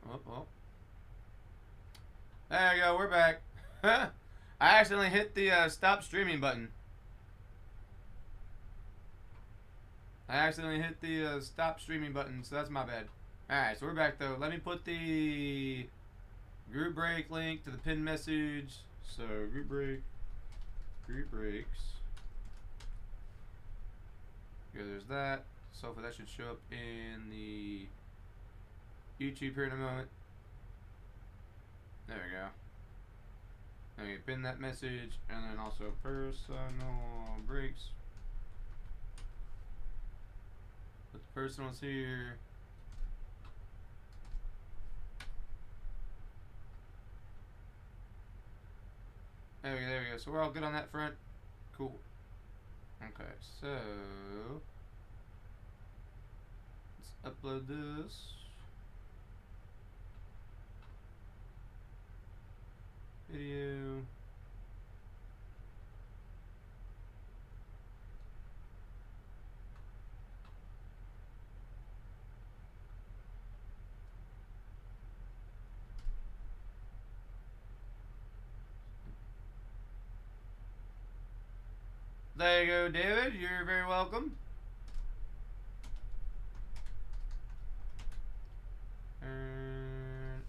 oh. There you go, we're back. I accidentally hit the stop streaming button. I accidentally hit the stop streaming button, so that's my bad. Alright, so we're back though. Let me put the group break link to the pinned message. So, group breaks. Okay, there's that. So hopefully that should show up in the YouTube here in a moment. There we go. Okay, pin that message, and then also personal breaks. Put the personals here. There we go. So we're all good on that front. Cool. Okay, so let's upload this. Video. There you go, David. You're very welcome.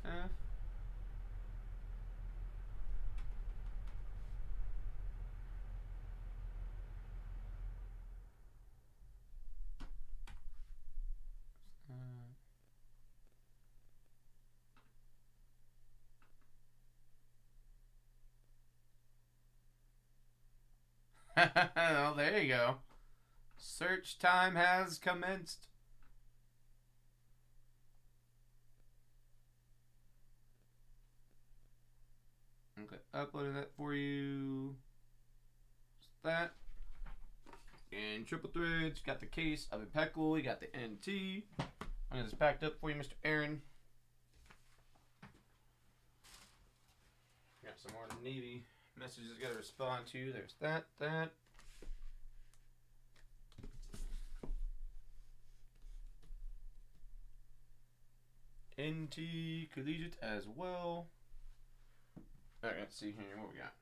F. Well, there you go. Search time has commenced. Okay, uploading that for you. Just that. And triple threads. Got the case of Impeccable. You got the NT. I got this packed up for you, Mr. Aaron. Got some more Navy messages I gotta respond to. There's that. NT Collegiate as well. Alright, let's see here what we got.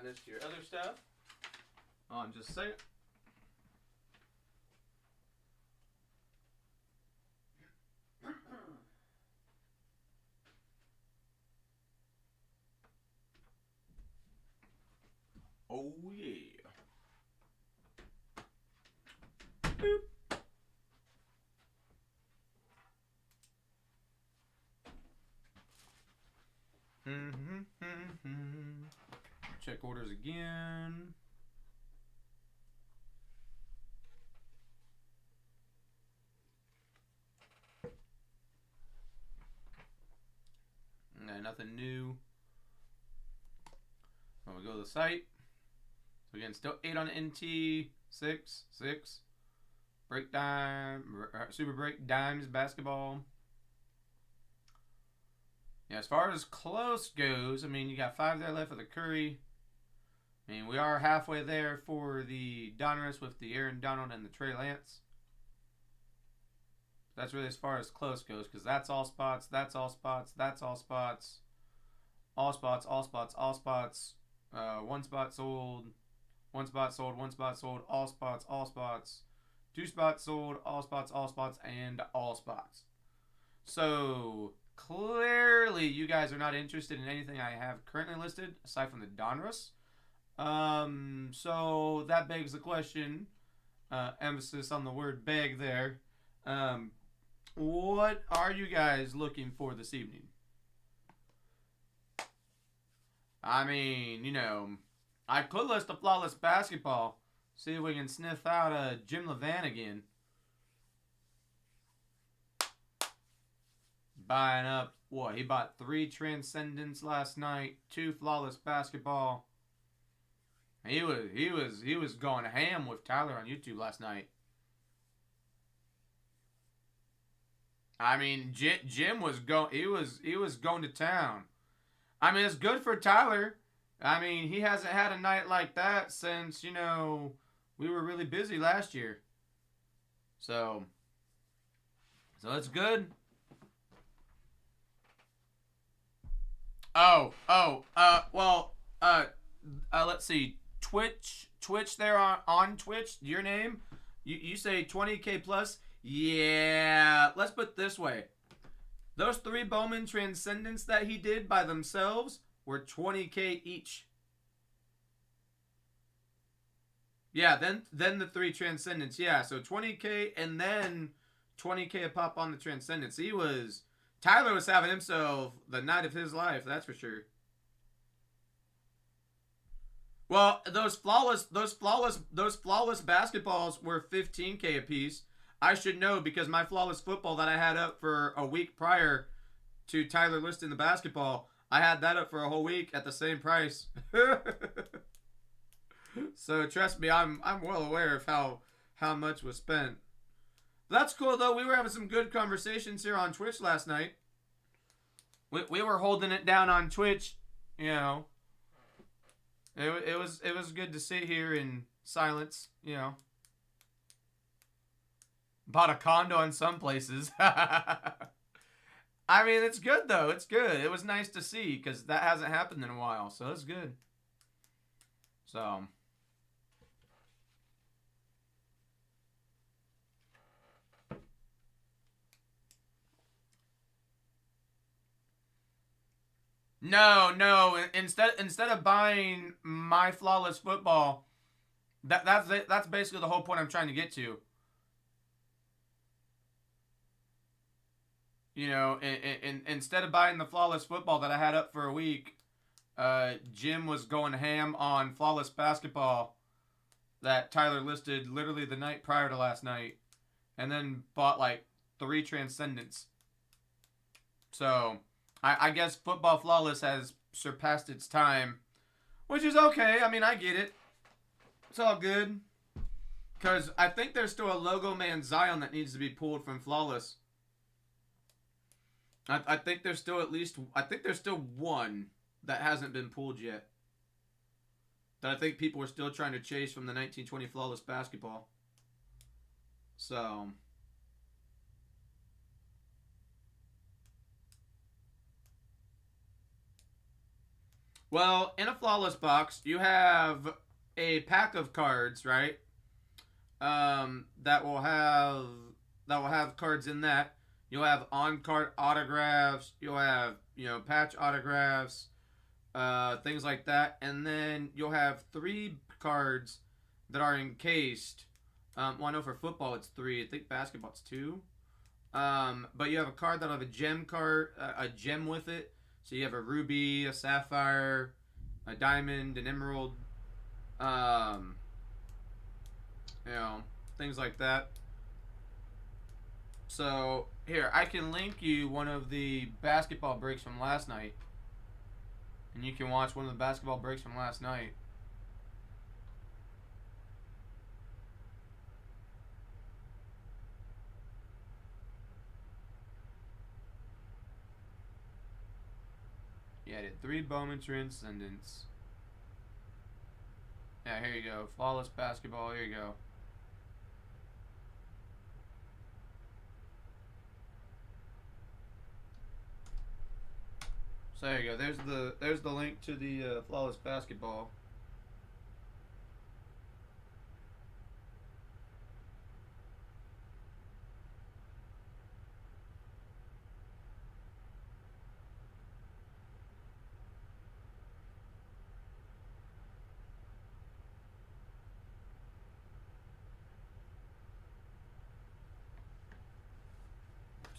this to your other stuff. On just a second. Oh yeah. Boop. Check orders again. Okay, nothing new. When we go to the site. So again, still 8 on NT, 6. Break dime, super break dimes basketball. Yeah, as far as close goes, I mean, you got 5 there left for the Curry. I mean, we are halfway there for the Donruss with the Aaron Donald and the Trey Lance. That's really as far as close goes, because that's all spots, that's all spots, that's all spots. All spots, all spots, all spots. 1 spot sold. 1 spot sold, 1 spot sold, all spots, all spots. 2 spots sold, all spots, and all spots. So clearly you guys are not interested in anything I have currently listed aside from the Donruss. So that begs the question, emphasis on the word beg there. What are you guys looking for this evening? I mean, you know, I could list a flawless basketball. See if we can sniff out Jim Levan again. Buying up, what? He bought 3 Transcendence last night, 2 flawless basketball. He was going ham with Tyler on YouTube last night. I mean, Jim was he was going to town. I mean, it's good for Tyler. I mean, he hasn't had a night like that since, you know, we were really busy last year. So it's good. Let's see. Twitch there on Twitch, your name? You say 20K plus? Yeah, let's put it this way. Those 3 Bowman Transcendents that he did by themselves were 20K each. Yeah, then the 3 Transcendents. Yeah, so 20K and then 20K a pop on the Transcendents. Tyler was having himself the night of his life, that's for sure. Well, those flawless basketballs were 15K a piece. I should know because my flawless football that I had up for a week prior to Tyler listing the basketball, I had that up for a whole week at the same price. So trust me, I'm well aware of how much was spent. That's cool though. We were having some good conversations here on Twitch last night. We were holding it down on Twitch, you know. It was good to sit here in silence, you know. Bought a condo in some places. I mean, it's good though. It's good. It was nice to see because that hasn't happened in a while, so it's good. So. No. Instead of buying my flawless football, that's basically the whole point I'm trying to get to. You know, instead of buying the flawless football that I had up for a week, Jim was going ham on flawless basketball that Tyler listed literally the night prior to last night, and then bought like 3 Transcendents. So I guess football flawless has surpassed its time, which is okay. I mean, I get it. It's all good. Because I think there's still a Logo Man Zion that needs to be pulled from flawless. I think there's still one that hasn't been pulled yet. That I think people are still trying to chase from the 1920 flawless basketball. So. Well, in a flawless box, you have a pack of cards, right? That will have cards in that. You'll have on card autographs. You'll have patch autographs, things like that, and then you'll have 3 cards that are encased. Well, I know for football it's 3. I think basketball it's 2. But you have a card that'll have a gem with it. So you have a ruby, a sapphire, a diamond, an emerald, um, you know, things like that. So here, I can link you one of the basketball breaks from last night, and you can watch one of the basketball breaks from last night. Yeah, I did 3 Bowman Transcendents. Yeah, here you go. Flawless basketball. Here you go. So there you go. There's the link to the flawless basketball.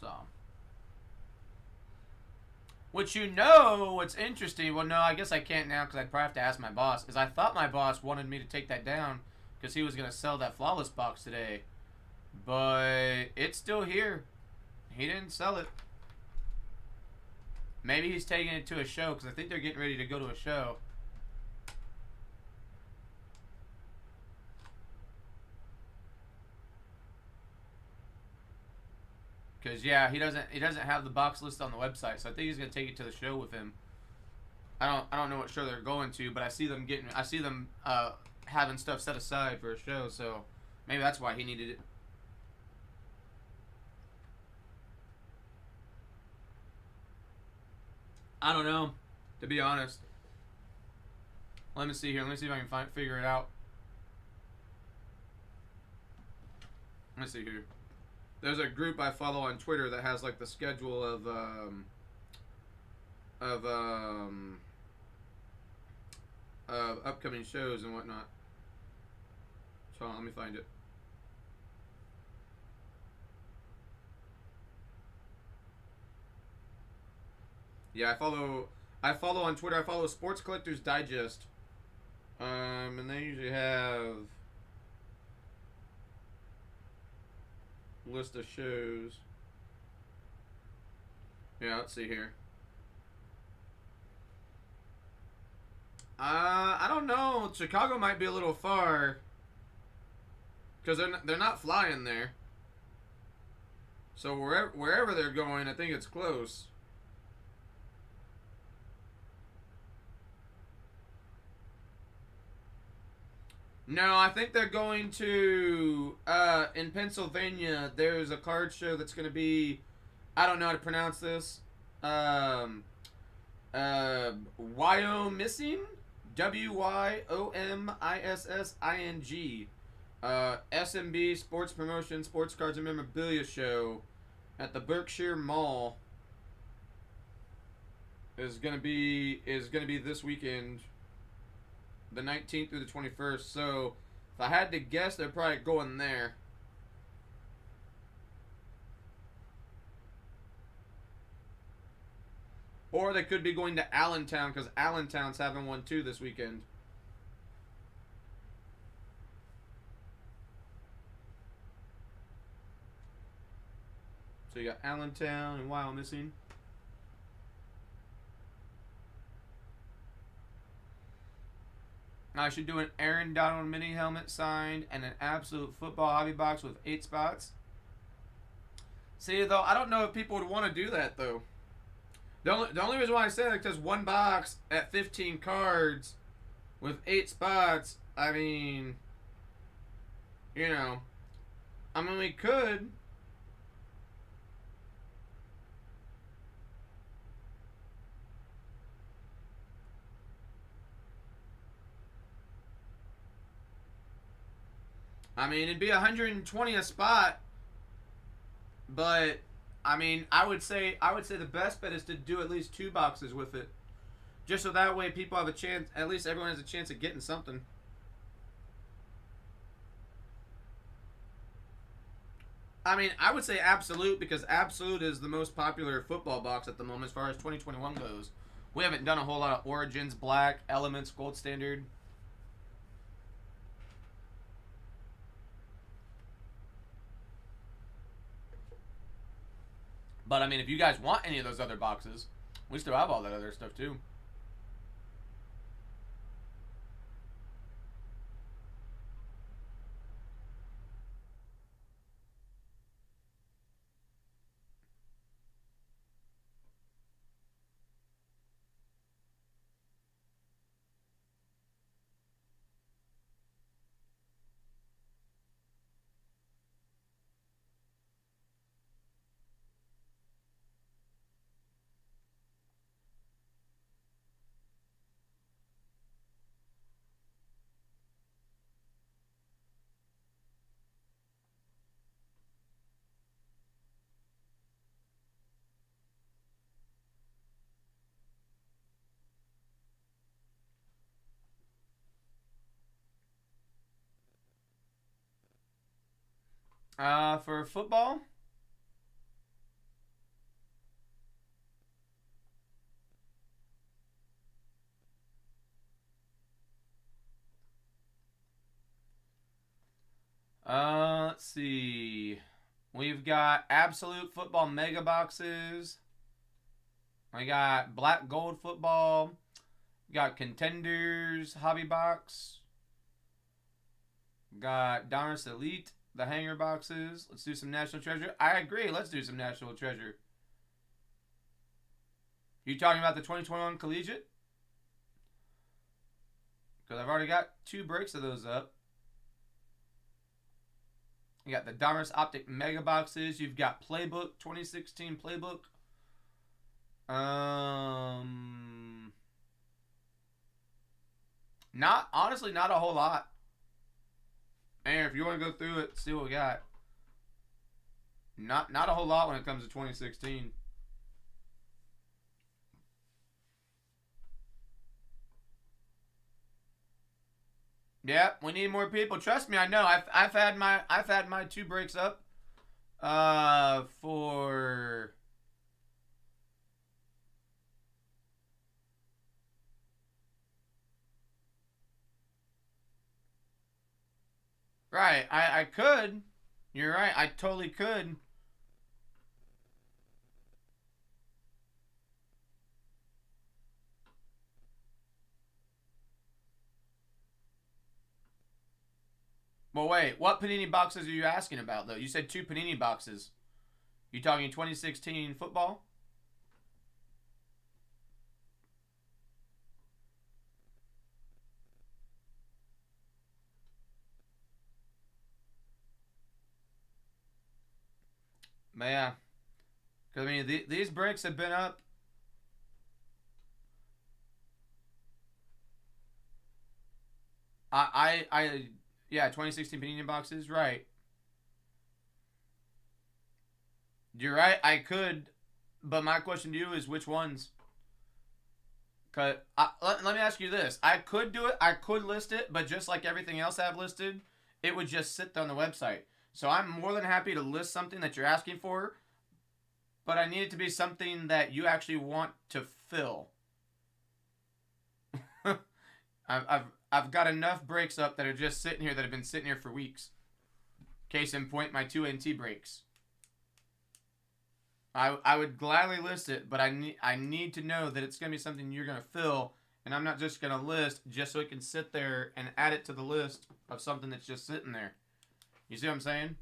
So, what's interesting. Well, no, I guess I can't now because I'd probably have to ask my boss. Is I thought my boss wanted me to take that down because he was gonna sell that flawless box today, but it's still here. He didn't sell it. Maybe he's taking it to a show because I think they're getting ready to go to a show. Because yeah, he doesn't have the box list on the website, so I think he's gonna take it to the show with him. I don't know what show they're going to, but I see them having stuff set aside for a show, so maybe that's why he needed it. I don't know, to be honest. Let me see here. Let me see if I can figure it out. Let me see here. There's a group I follow on Twitter that has like the schedule of upcoming shows and whatnot. So let me find it. Yeah, I follow on Twitter. I follow Sports Collectors Digest, and they usually have list of shows. Yeah, let's see here. I don't know. Chicago might be a little far because they're not flying there. So wherever they're going, I think it's close. No, I think they're going to in Pennsylvania. There's a card show that's going to be. I don't know how to pronounce this. Wyomissing, WYOMISSING. SMB Sports Promotion Sports Cards and Memorabilia Show at the Berkshire Mall is gonna be this weekend, the 19th through the 21st. So if I had to guess, they're probably going there. Or they could be going to Allentown because Allentown's having one too this weekend. So you got Allentown and Wyomissing. I should do an Aaron Donald mini helmet signed and an absolute football hobby box with 8 spots. See, though, I don't know if people would want to do that, though. The only reason why I say that is because one box at 15 cards with 8 spots, I mean, we could. I mean, it'd be 120 a spot, but I mean, I would say the best bet is to do at least 2 boxes with it, just so that way people have a chance. At least everyone has a chance of getting something. I mean, I would say Absolute because Absolute is the most popular football box at the moment as far as 2021 goes. We haven't done a whole lot of Origins, Black, Elements, Gold Standard. But I mean, if you guys want any of those other boxes, we still have all that other stuff too. For football, let's see. We've got Absolute Football Mega Boxes. I got Black Gold Football. Got Contenders Hobby Box. Got Donruss Elite, the hanger boxes. Let's do some National Treasure. I agree. Let's do some National Treasure. You talking about the 2021 Collegiate? Because I've already got 2 breaks of those up. You got the Donruss Optic Mega Boxes. You've got Playbook, 2016 Playbook. Honestly, not a whole lot. And if you want to go through it, see what we got. Not a whole lot when it comes to 2016. Yeah, we need more people. Trust me, I know. I've had my 2 breaks up. For right. I could. You're right. I totally could. Well, wait. What Panini boxes are you asking about, though? You said 2 Panini boxes. You talking 2016 football? But yeah. Because, I mean, these breaks have been up. Yeah, 2016 Panini boxes, right. You're right, I could. But my question to you is which ones? Cause let me ask you this: I could do it. I could list it, but just like everything else I've listed, it would just sit on the website. So I'm more than happy to list something that you're asking for, but I need it to be something that you actually want to fill. I've got enough breaks up that are just sitting here that have been sitting here for weeks. Case in point, my 2 NT breaks. I would gladly list it, but I need to know that it's gonna be something you're gonna fill, and I'm not just gonna list just so it can sit there and add it to the list of something that's just sitting there. You see what I'm saying?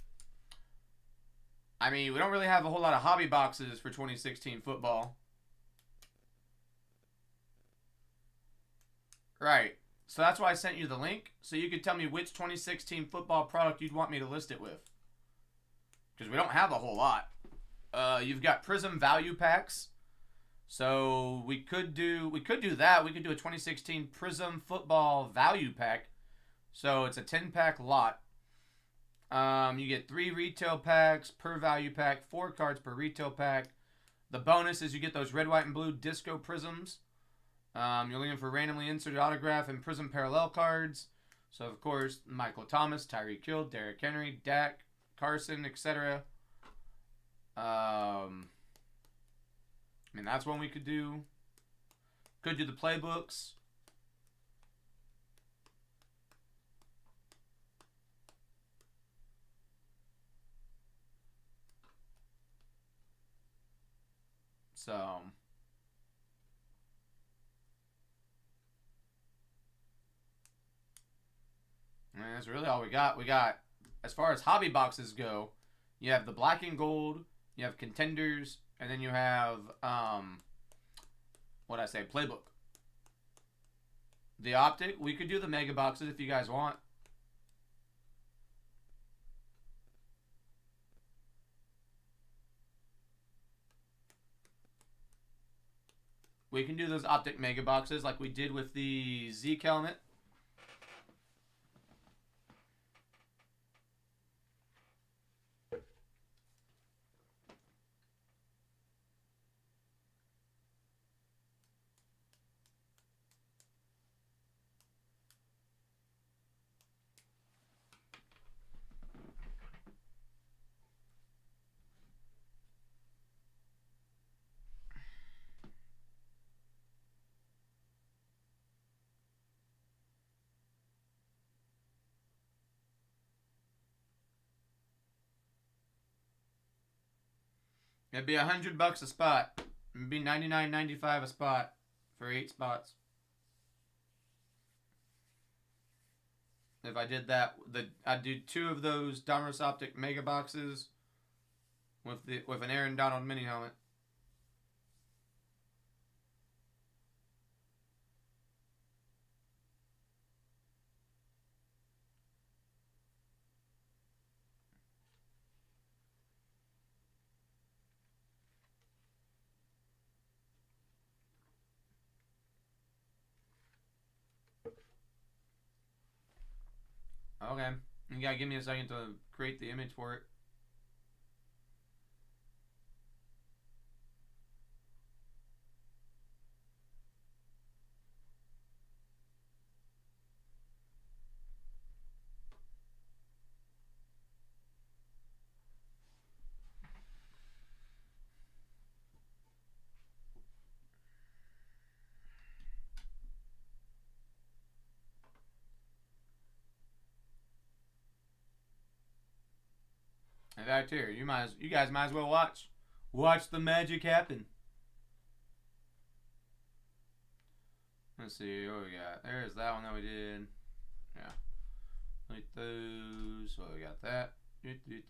I mean, we don't really have a whole lot of hobby boxes for 2016 football. Right. So that's why I sent you the link, so you could tell me which 2016 football product you'd want me to list it with. Because we don't have a whole lot. You've got Prism value packs. So we could do that. We could do a 2016 Prism football value pack. So it's a 10-pack lot. You get 3 retail packs per value pack, 4 cards per retail pack. The bonus is you get those red, white, and blue disco prisms. You're looking for randomly inserted autograph and Prism parallel cards. So, of course, Michael Thomas, Tyreek Hill, Derrick Henry, Dak, Carson, etc. I mean, that's one we could do. Could do the playbooks. So, I mean, that's really all we got. We got, as far as hobby boxes go, you have the black and gold, you have contenders, and then you have, what I say, playbook. The optic, we could do the mega boxes if you guys want. We can do those optic mega boxes like we did with the Zeke helmet. It'd be $100 a spot. It'd be $99.95 a spot for 8 spots. If I did that, I'd do 2 of those Domros Optic mega boxes with an Aaron Donald mini helmet. Okay. You gotta give me a second to create the image for it. In fact, here, you guys might as well watch the magic happen. Let's see what we got. There's that one that we did. Yeah, like those. So we got that. Trying to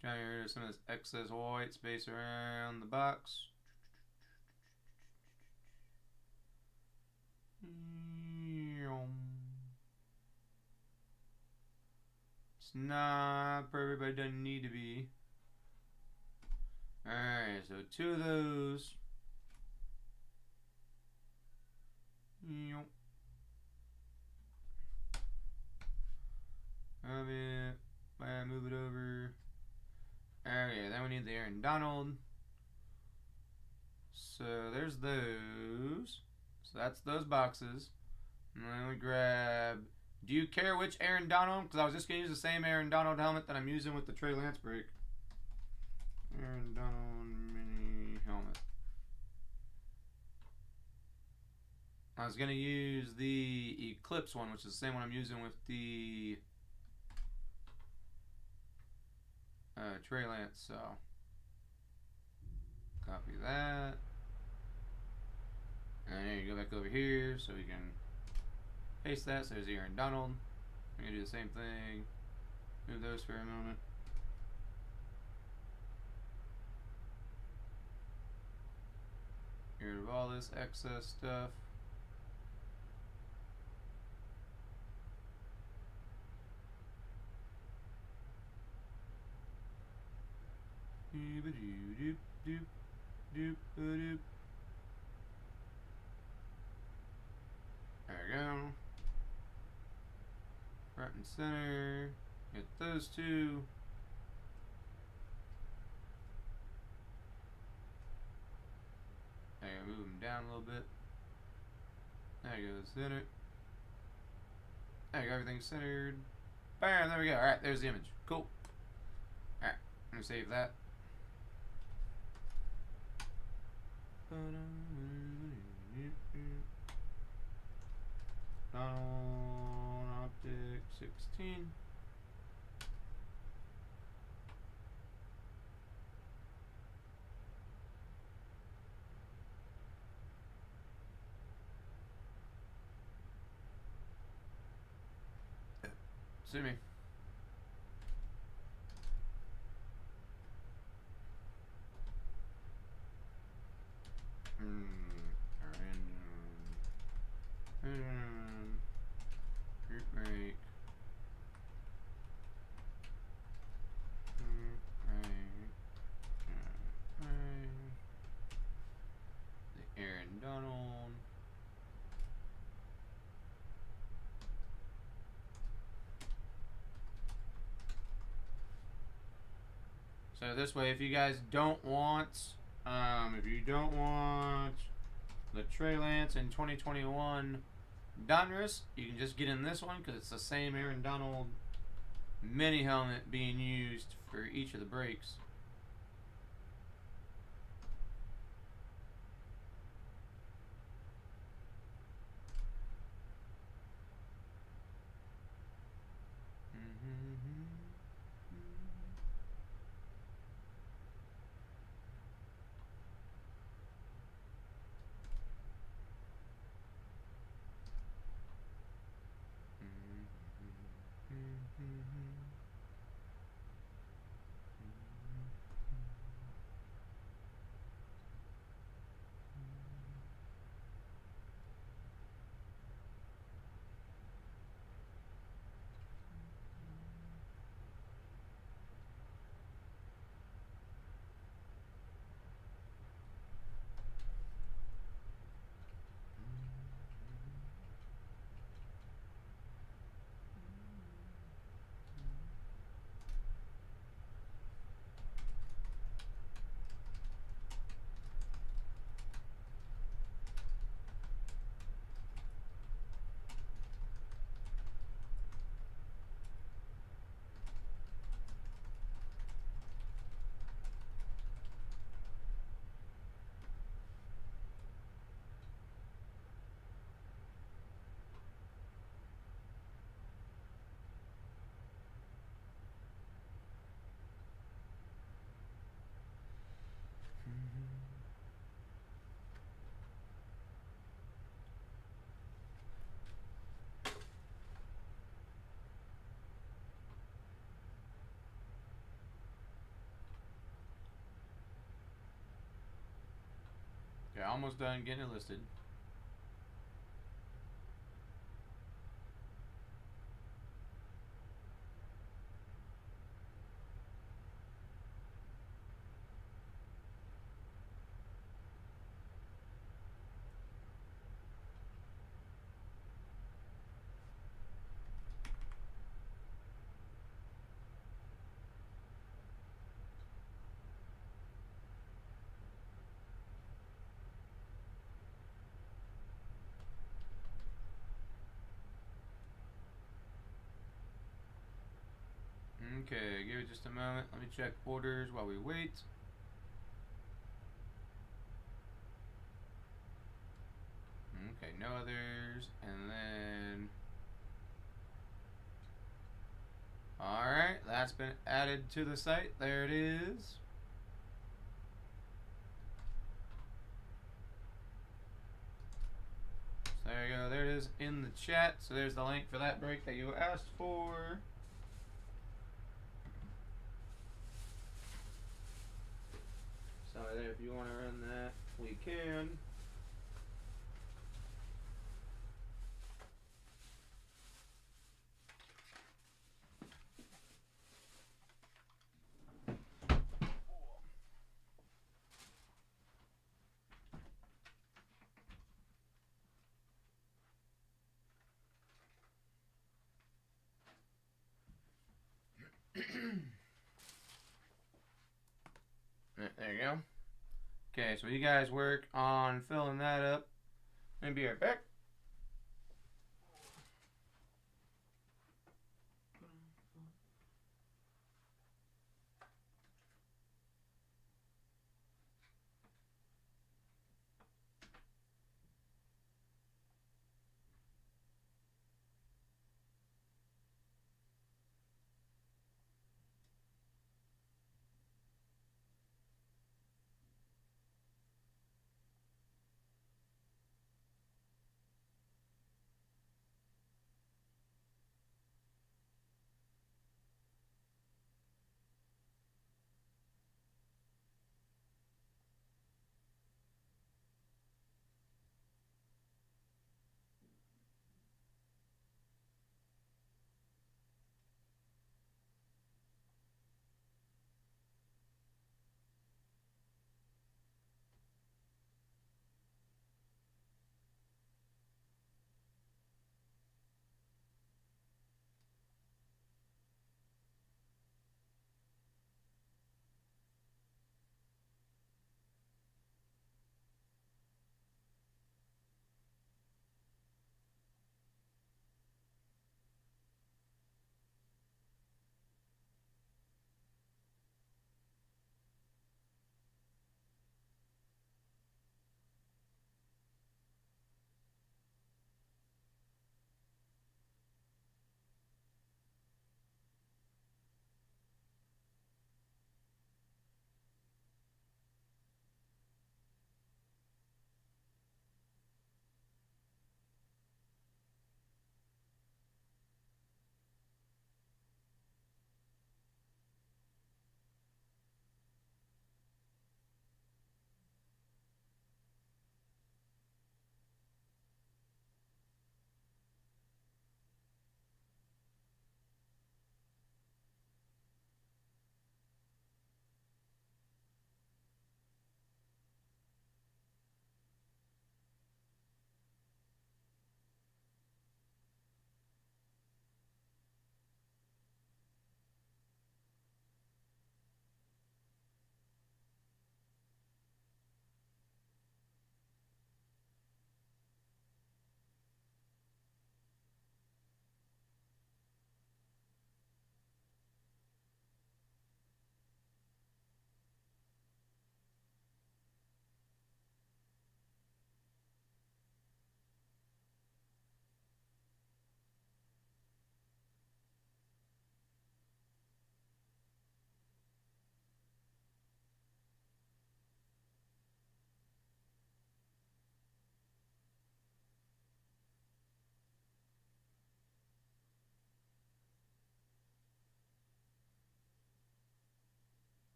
get rid of some of this excess white space around the box. It's not perfect, but it doesn't need to be. Alright, so 2 of those. Move it over. Okay, then we need the Aaron Donald. So there's those. So that's those boxes. And then we grab. Do you care which Aaron Donald? Because I was just going to use the same Aaron Donald helmet that I'm using with the Trey Lance break. Aaron Donald mini helmet. I was going to use the Eclipse one, which is the same one I'm using with the Trey Lance. So copy that. And then you go back over here so we can paste that. So there's Aaron Donald. We're going to do the same thing. Move those for a moment. Get rid of all this excess stuff. front and center. Get those two. There, move them down a little bit. There you go, center. There you go, everything's centered. Bam, there we go. Alright, there's the image. Cool. Alright, I'm gonna save that. Optic 16. Sue me. Group break. The Aaron Donald. So this way, if you guys don't want, the Trey Lance in 2021 Donruss, you can just get in this one because it's the same Aaron Donald mini helmet being used for each of the breaks. Yeah, almost done getting it listed. Okay, give it just a moment. Let me check orders while we wait. Okay, no others. And then... Alright, that's been added to the site. There it is. So there you go. There it is in the chat. So there's the link for that break that you asked for. So there, if you want to run that, we can. Okay, so you guys work on filling that up. I'm gonna be right back.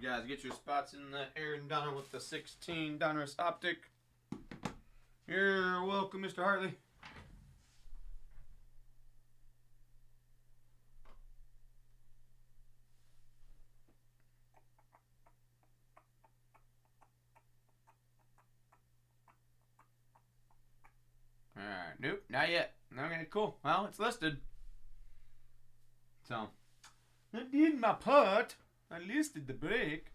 guys get your spots in the Aaron Donald with the 16 Donruss Optic. You're welcome, Mr. Hartley. Alright, nope, not yet. Okay, cool. Well, it's listed. So, I did my part. I listed the break.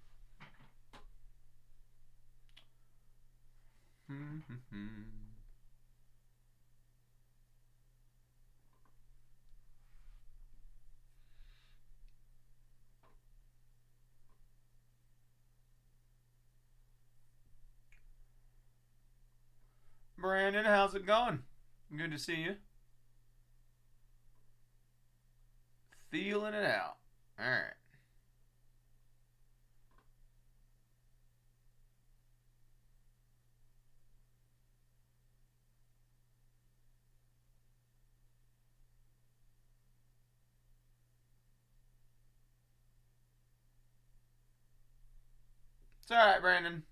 Brandon, how's it going? Good to see you. Feeling it out. Alright. It's alright, Brandon.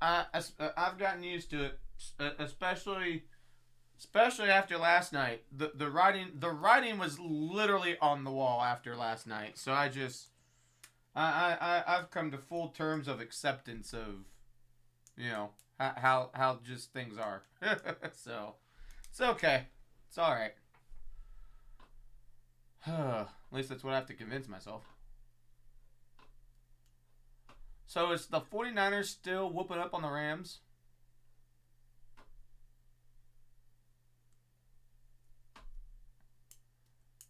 I've gotten used to it, especially after last night. The writing was literally on the wall after last night. So I've come to full terms of acceptance of, you know, how just things are. So it's okay. It's all right. At least that's what I have to convince myself. So is the 49ers still whooping up on the Rams?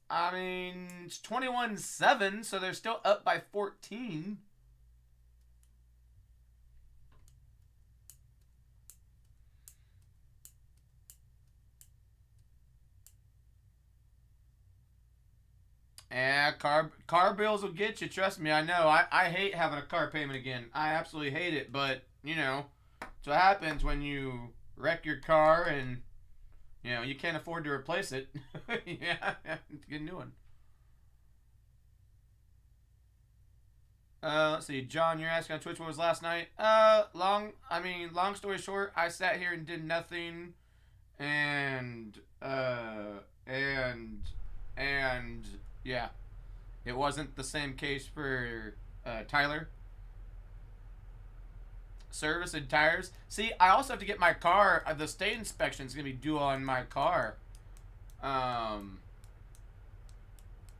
I mean, it's 21-7, so they're still up by 14. Yeah, car bills will get you. Trust me, I know. I hate having a car payment again. I absolutely hate it. But, you know, it's what happens when you wreck your car and, you know, you can't afford to replace it. Yeah, get a new one. Let's see. John, you're asking on Twitch what was last night. Long story short, I sat here and did nothing. And yeah, it wasn't the same case for Tyler. Service and tires. See, I also have to get my car. The state inspection is gonna be due on my car.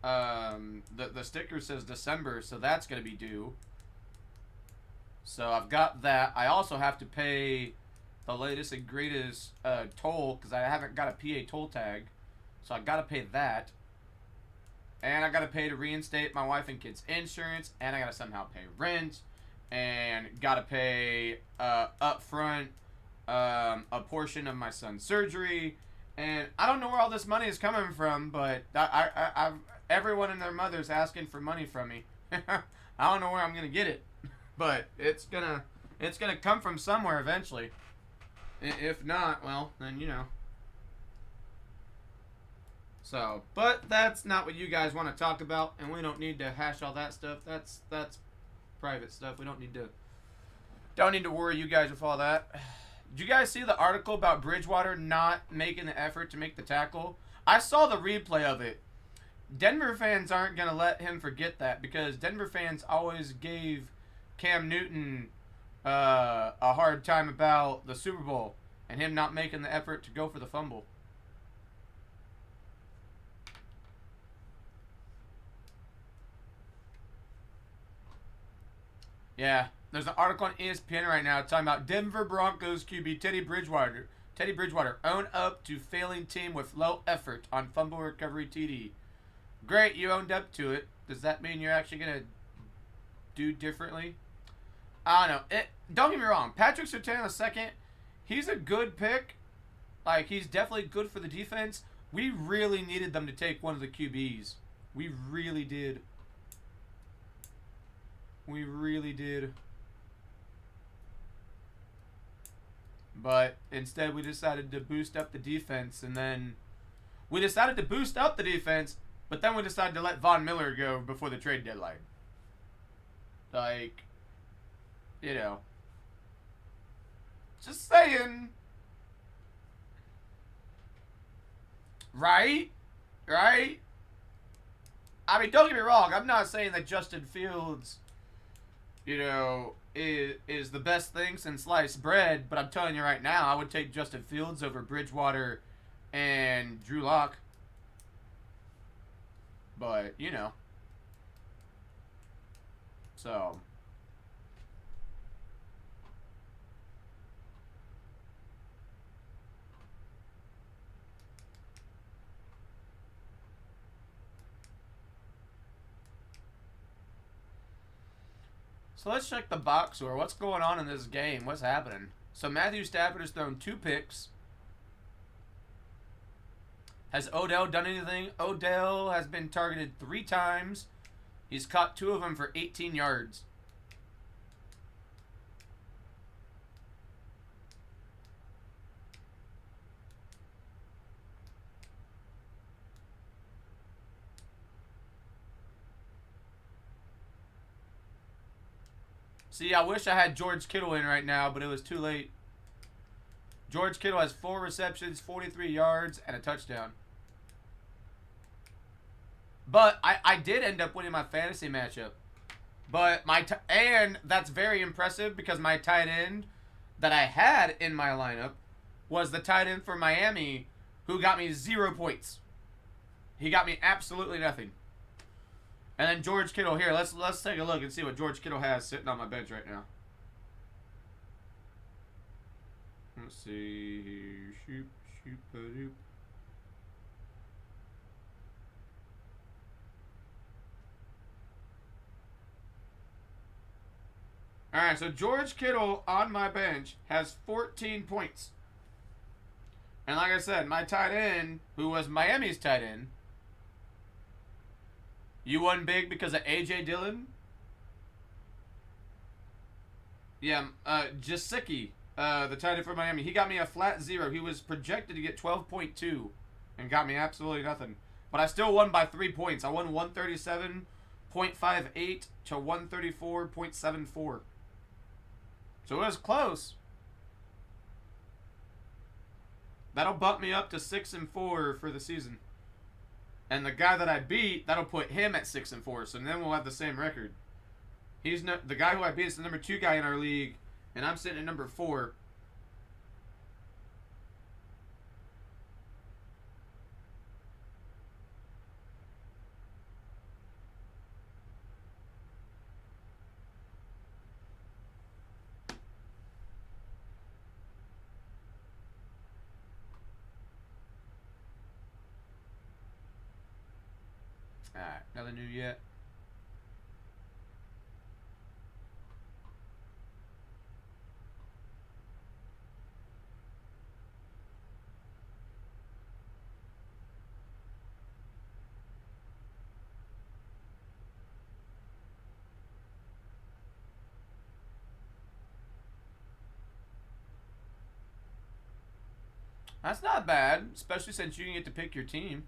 The sticker says December, so that's gonna be due. So I've got that. I also have to pay the latest and greatest toll because I haven't got a PA toll tag, so I gotta pay that. And I gotta pay to reinstate my wife and kids' insurance, and I gotta somehow pay rent, and gotta pay up front a portion of my son's surgery, and I don't know where all this money is coming from, but I've everyone and their mother's asking for money from me. I don't know where I'm gonna get it, but it's gonna come from somewhere eventually. If not, well, then you know. So, but that's not what you guys want to talk about, and we don't need to hash all that stuff. That's private stuff. We don't need to worry you guys with all that. Did you guys see the article about Bridgewater not making the effort to make the tackle? I saw the replay of it. Denver fans aren't going to let him forget that because Denver fans always gave Cam Newton a hard time about the Super Bowl and him not making the effort to go for the fumble. Yeah, there's an article on ESPN right now talking about Denver Broncos QB Teddy Bridgewater. Teddy Bridgewater, own up to failing team with low effort on fumble recovery TD. Great, you owned up to it. Does that mean you're actually going to do differently? I don't know. Don't get me wrong. Patrick Surtain II, he's a good pick. Like, he's definitely good for the defense. We really needed them to take one of the QBs. We really did. We really did. But instead we decided to boost up the defense, and then we decided to boost up the defense, But then we decided to let Von Miller go before the trade deadline. Like, you know. Just saying. Right? Right? I mean, don't get me wrong. I'm not saying that Justin Fields, is the best thing since sliced bread. But I'm telling you right now, I would take Justin Fields over Bridgewater and Drew Lock. But, So. So let's check the box score. What's going on in this game? What's happening? So Matthew Stafford has thrown 2 picks. Has Odell done anything? Odell has been targeted 3 times. He's caught 2 of them for 18 yards. See, I wish I had George Kittle in right now, but it was too late. George Kittle has 4 receptions, 43 yards, and a touchdown. But I did end up winning my fantasy matchup. But and that's very impressive because my tight end that I had in my lineup was the tight end for Miami who got me 0 points. He got me absolutely nothing. And then George Kittle here. Let's take a look and see what George Kittle has sitting on my bench right now. Let's see. Shoop, shoop, doop. Alright, so George Kittle on my bench has 14 points. And like I said, my tight end, who was Miami's tight end, you won big because of A.J. Dillon? Yeah, Jasicki, the tight end for Miami. He got me a flat 0. He was projected to get 12.2 and got me absolutely nothing. But I still won by 3 points. I won 137.58 to 134.74. So it was close. That'll bump me up to 6-4 for the season. And the guy that I beat, that'll put him at 6-4. So then we'll have the same record. He's the guy who I beat is the number 2 guy in our league, and I'm sitting at number 4. Alright, nothing new yet. That's not bad, especially since you can get to pick your team.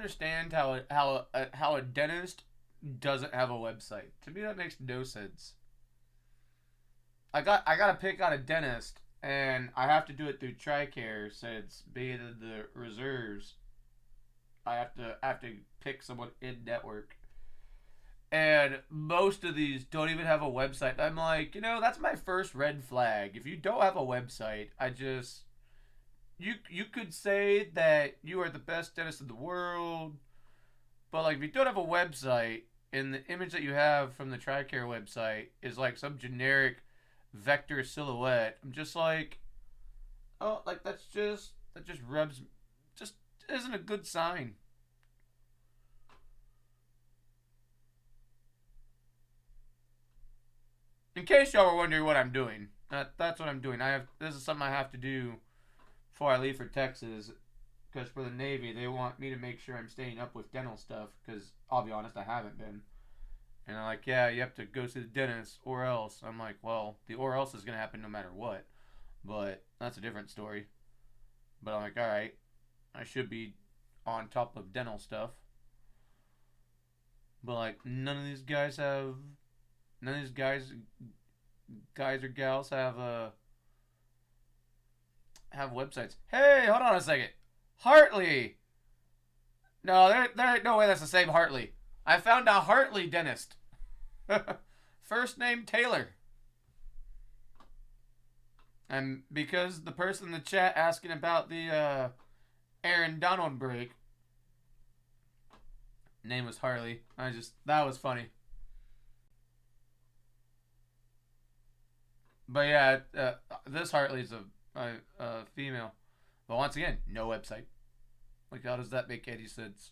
understand how a dentist doesn't have a website. To me, that makes no sense. I gotta pick out a dentist, and I have to do it through TRICARE since being in the reserves. I have to pick someone in network, and most of these don't even have a website. I'm like, that's my first red flag. If you don't have a website, you could say that you are the best dentist in the world, but like if you don't have a website and the image that you have from the TRICARE website is like some generic vector silhouette, I'm just like, oh, like that just isn't a good sign. In case y'all were wondering what I'm doing, that's what I'm doing. This is something I have to do before I leave for Texas, because for the Navy they want me to make sure I'm staying up with dental stuff. Because I'll be honest, I haven't been. And they're like, yeah, you have to go see the dentist or else. I'm like, well, the or else is gonna happen no matter what. But that's a different story. But I'm like, all right, I should be on top of dental stuff. But like, none of these guys or gals have websites. Hey, hold on a second. Hartley. No, there ain't no way that's the same Hartley. I found a Hartley dentist. First name Taylor. And because the person in the chat asking about the Aaron Donald break, name was Harley. That was funny. But yeah, this Hartley's a female. But once again, no website. Like, how does that make any sense?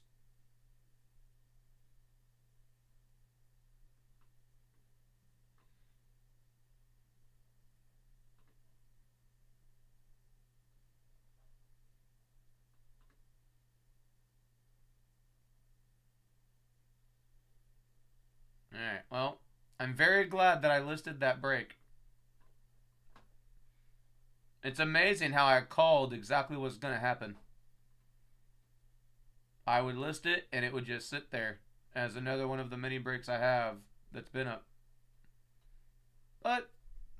Alright, well, I'm very glad that I listed that break. It's amazing how I called exactly what's going to happen. I would list it, and it would just sit there as another one of the mini breaks I have that's been up. But,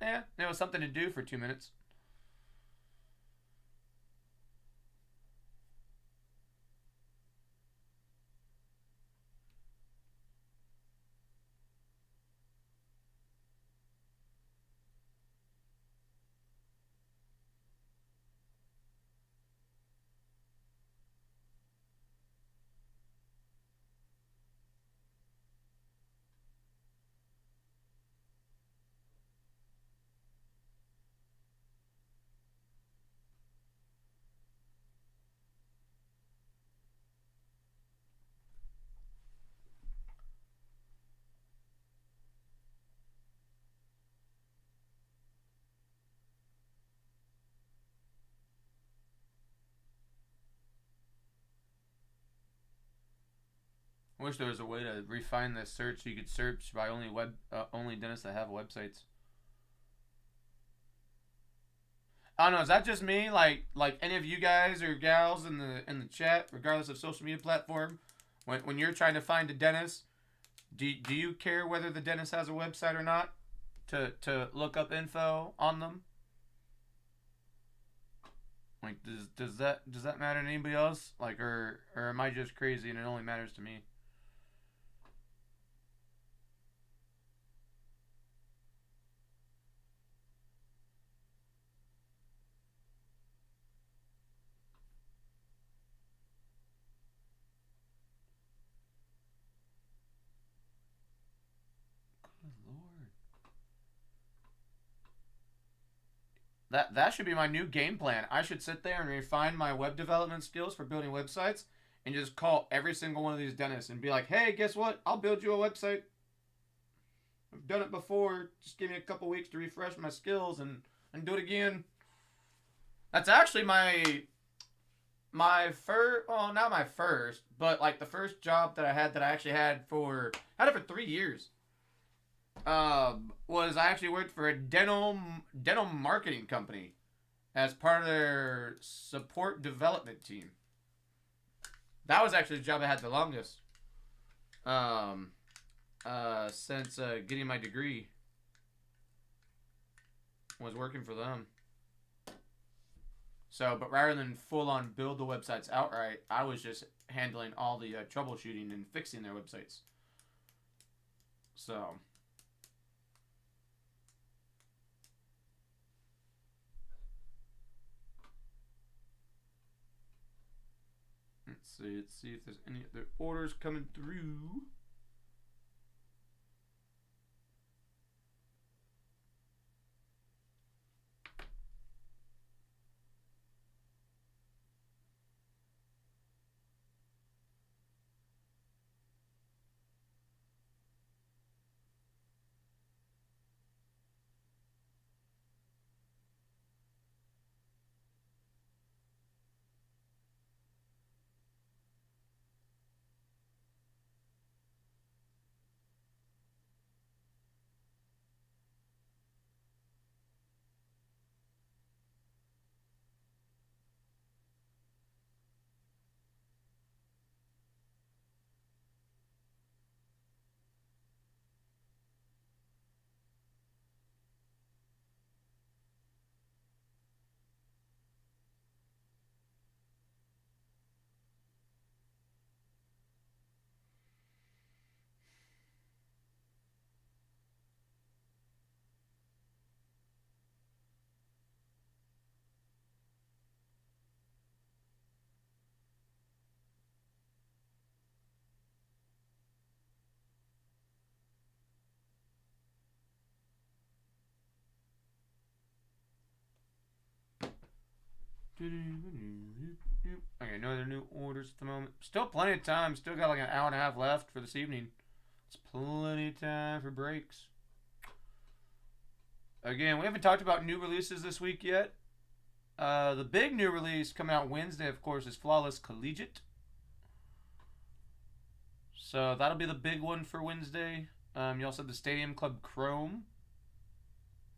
yeah, it was something to do for 2 minutes. I wish there was a way to refine this search so you could search by only dentists that have websites. I don't know. Is that just me? Like any of you guys or gals in the chat, regardless of social media platform, when you're trying to find a dentist, do you care whether the dentist has a website or not to look up info on them? Like, does that matter to anybody else? Like, or am I just crazy and it only matters to me? That should be my new game plan. I should sit there and refine my web development skills for building websites and just call every single one of these dentists and be like, hey, guess what? I'll build you a website. I've done it before. Just give me a couple weeks to refresh my skills and do it again. That's actually my first, well, not my first, but like the first job that I actually had for 3 years. Was I actually worked for a dental marketing company as part of their support development team. That was actually the job I had the longest. Since getting my degree. Was working for them. So, but rather than full-on build the websites outright, I was just handling all the troubleshooting and fixing their websites. So, let's see if there's any other orders coming through. Okay, no other new orders at the moment. Still plenty of time. Still got like an hour and a half left for this evening. It's plenty of time for breaks. Again, we haven't talked about new releases this week yet. The big new release coming out Wednesday, of course, is Flawless Collegiate. So that'll be the big one for Wednesday. You also have the Stadium Club Chrome.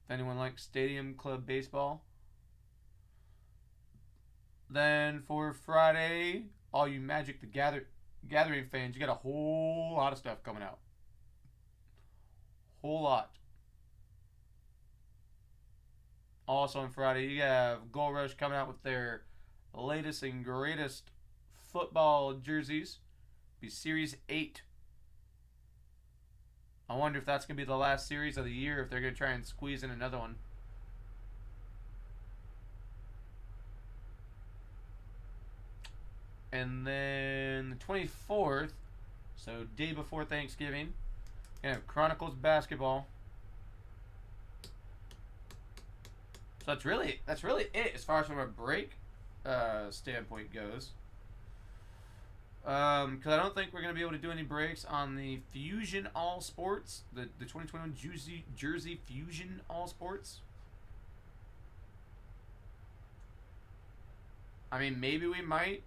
If anyone likes Stadium Club baseball. Then for Friday, all you Magic the Gathering fans, you got a whole lot of stuff coming out. Whole lot. Also on Friday, you have Gold Rush coming out with their latest and greatest football jerseys. Be Series 8. I wonder if that's going to be the last series of the year, if they're going to try and squeeze in another one. And then the 24th, so day before Thanksgiving, you have Chronicles Basketball. So that's really it as far as from a break standpoint goes. Because I don't think we're going to be able to do any breaks on the Fusion All Sports, the 2021 Jersey Fusion All Sports. I mean, maybe we might.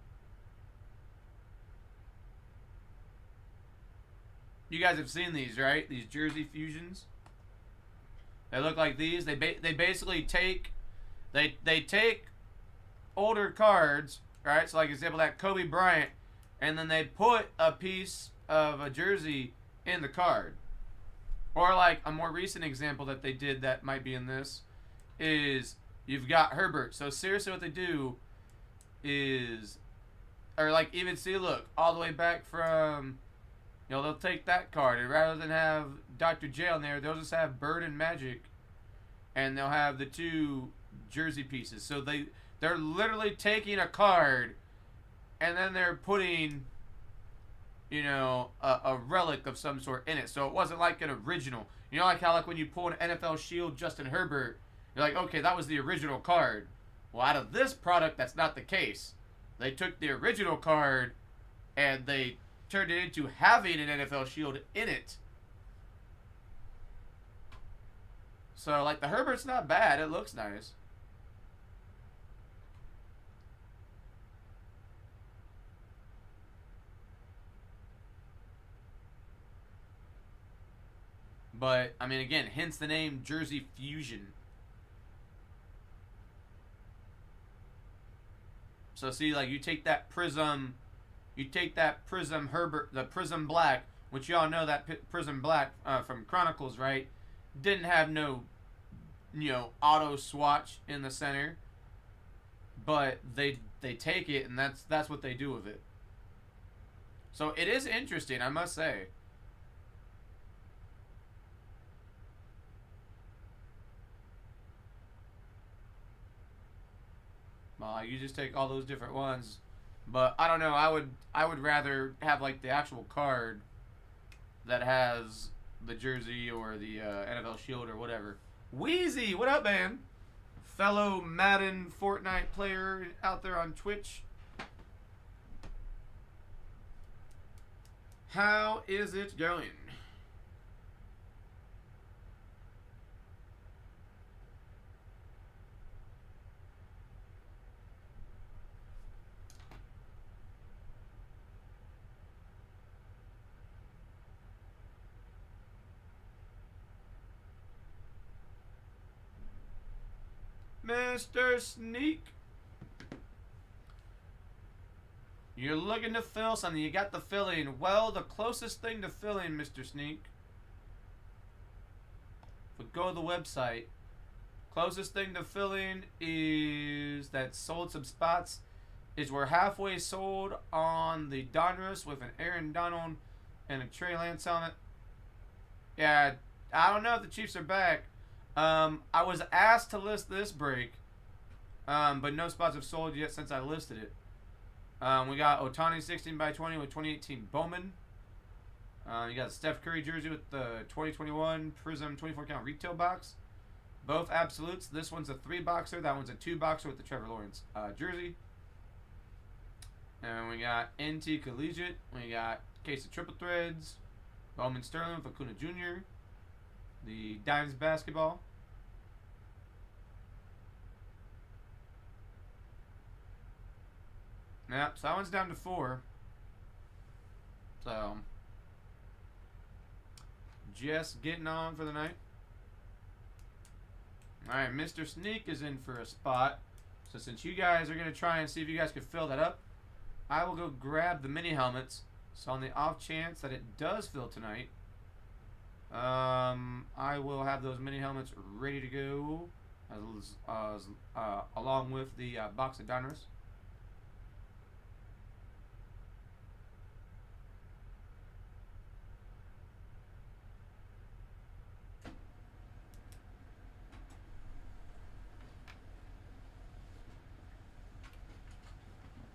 You guys have seen these, right? These Jersey Fusions. They look like these. They basically take they take older cards, right? So like example that Kobe Bryant, and then they put a piece of a jersey in the card. Or like a more recent example that they did that might be in this is you've got Herbert. So seriously what they do is, or like even see, look, all the way back from, you know, they'll take that card, and rather than have Dr. J on there, they'll just have Bird and Magic, and they'll have the two jersey pieces. So they're literally taking a card, and then they're putting, you know, a relic of some sort in it. So it wasn't like an original. You know, like how like when you pull an NFL Shield Justin Herbert, you're like, okay, that was the original card. Well, out of this product, that's not the case. They took the original card, and they turned it into having an NFL Shield in it. So, like, the Herbert's not bad. It looks nice. But, I mean, again, hence the name Jersey Fusion. So, see, like, you take that Prism You take that Prism Herbert, the Prism Black, which y'all know that Prism Black from Chronicles, right? Didn't have no, auto swatch in the center, but they take it and that's what they do with it. So it is interesting, I must say. Well, you just take all those different ones, but I don't know. I would rather have like the actual card that has the jersey or the NFL Shield or whatever. Wheezy, what up, man? Fellow Madden Fortnite player out there on Twitch. How is it going? Mr. Sneak. You're looking to fill something. You got the filling. Well, the closest thing to filling, Mr. Sneak. But go to the website. Closest thing to filling is that sold some spots. Is we're halfway sold on the Donruss with an Aaron Donald and a Trey Lance helmet. Yeah, I don't know if the Chiefs are back. I was asked to list this break, but no spots have sold yet since I listed it. We got Otani 16x20 with 2018 Bowman. You got Steph Curry jersey with the 2021 Prism 24 count retail box. Both absolutes. This one's a 3-boxer. That one's a 2-boxer with the Trevor Lawrence jersey. And we got NT Collegiate. We got case of triple threads. Bowman Sterling with Acuna Jr. The Dimes basketball. Yep, so that one's down to 4. So, just getting on for the night. Alright, Mr. Sneak is in for a spot. So since you guys are going to try and see if you guys can fill that up, I will go grab the mini helmets. So on the off chance that it does fill tonight, I will have those mini helmets ready to go, along with the box of Donruss.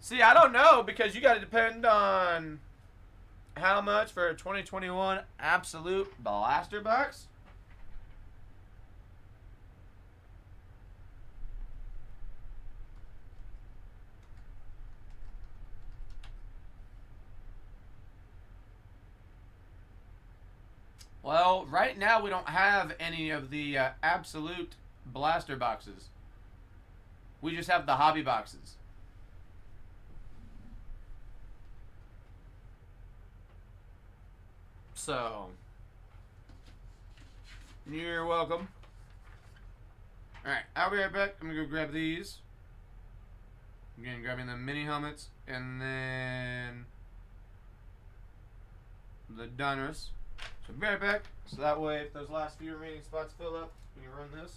See, I don't know because you got to depend on how much for a 2021 Absolute Blaster box. Well, right now we don't have any of the Absolute Blaster boxes. We just have the hobby boxes. So, you're welcome. Alright, I'll be right back. I'm going to go grab these. Again, grabbing the mini helmets and then the Donruss. So, be right back. So that way, if those last few remaining spots fill up, we can run this.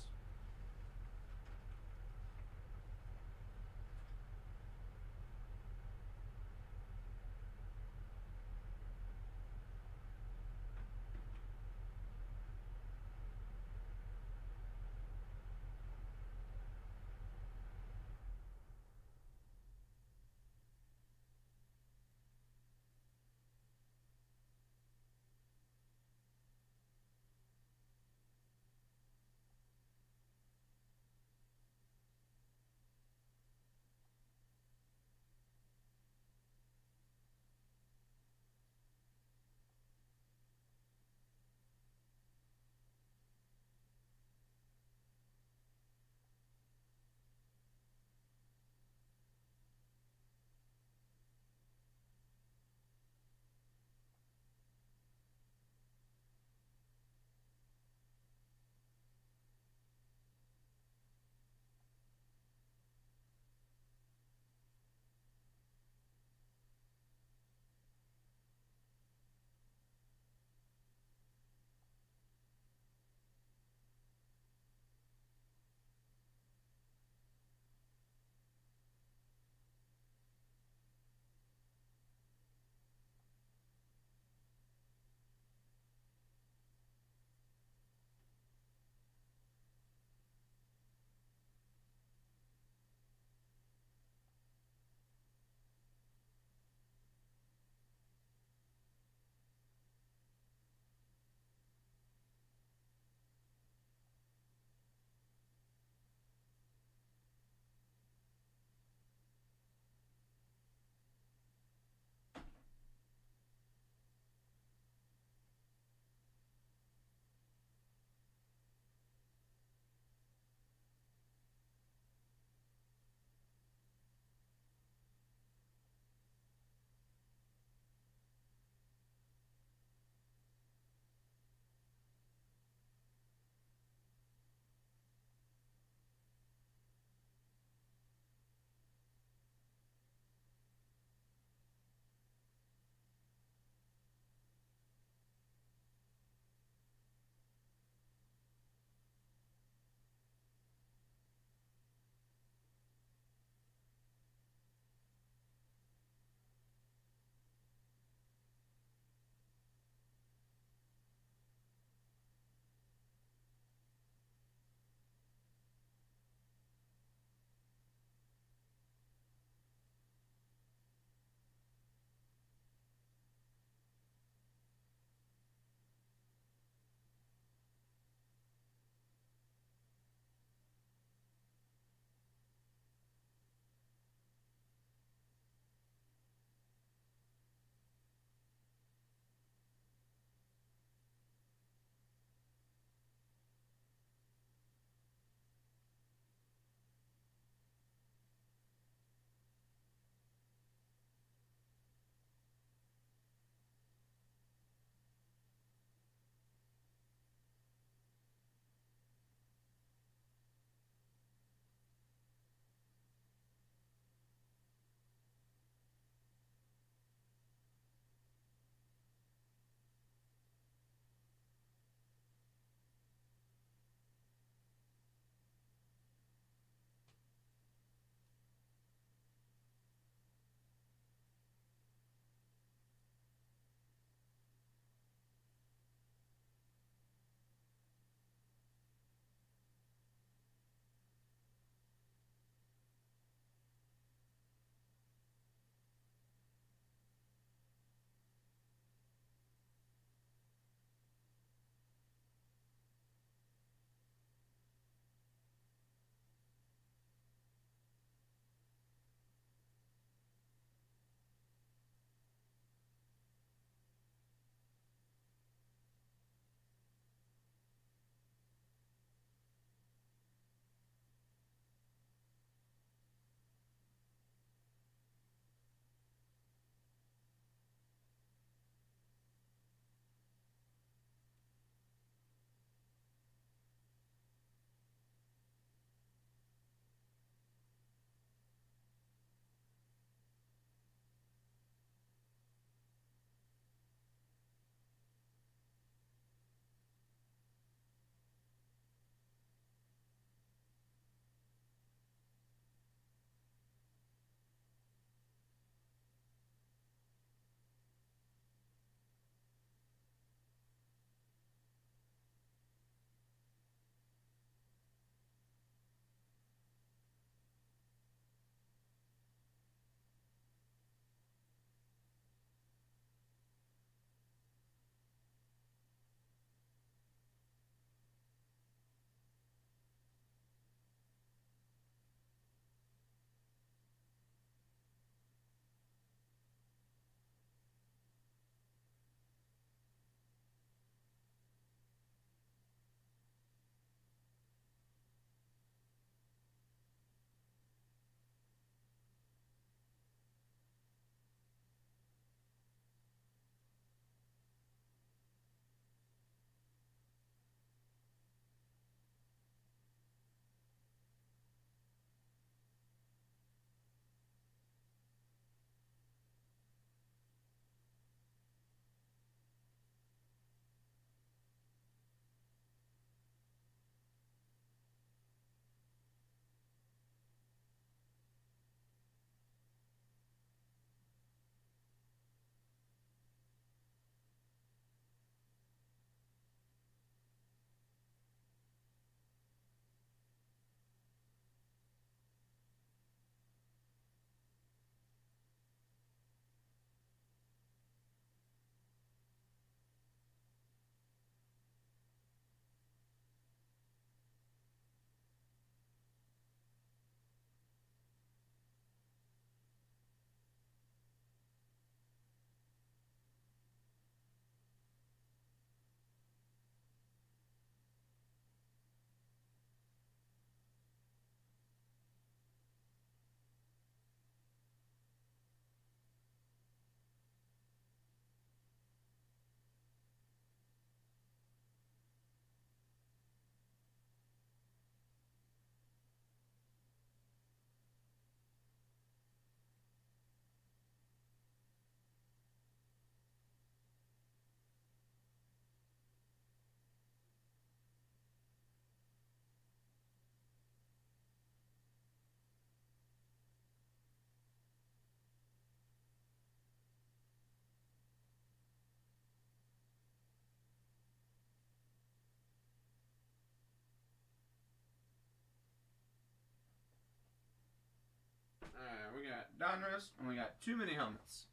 Donruss, and we got two mini helmets.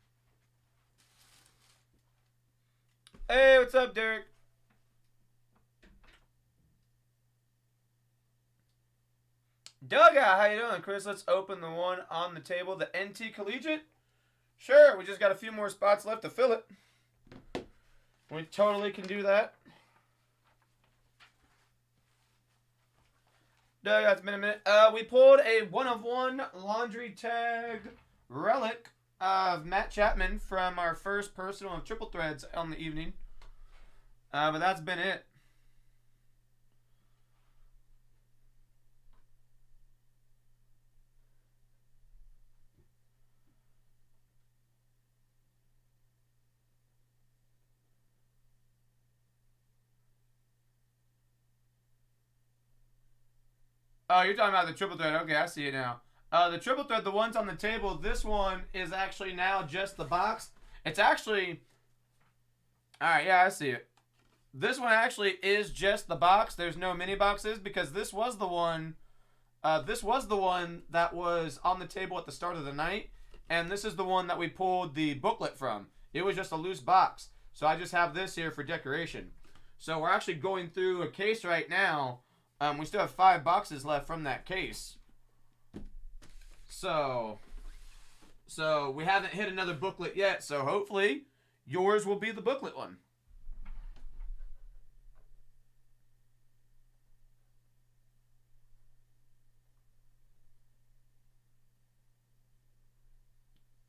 Hey, what's up, Derek? Dugout, how you doing, Chris? Let's open the one on the table, the NT Collegiate. Sure, we just got a few more spots left to fill it. We totally can do that. Dugout, it's been a minute. We pulled a 1-of-1 laundry tag relic of Matt Chapman from our first personal of Triple Threads on the evening. But that's been it. Oh, you're talking about the triple thread. Okay, I see it now. The triple thread, the ones on the table, this one is actually now just the box. It's actually... Alright, yeah, I see it. This one actually is just the box. There's no mini boxes because this was the one... this was the one that was on the table at the start of the night. And this is the one that we pulled the booklet from. It was just a loose box. So I just have this here for decoration. So we're actually going through a case right now. We still have 5 boxes left from that case. So we haven't hit another booklet yet. So hopefully yours will be the booklet one.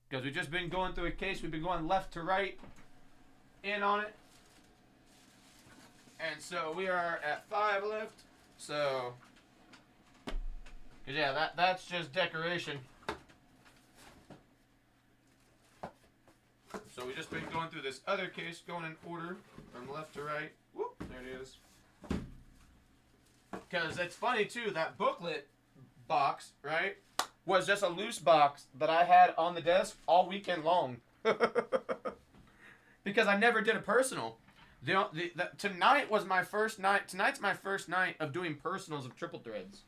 Because we've just been going through a case. We've been going left to right in on it. And so we are at 5 left. So, yeah, that's just decoration. So we've just been going through this other case, going in order from left to right. Whoop, there it is. Because it's funny, too, that booklet box, right, was just a loose box that I had on the desk all weekend long. Because I never did a personal. Tonight was my first night. Tonight's my first night of doing personals of triple threads.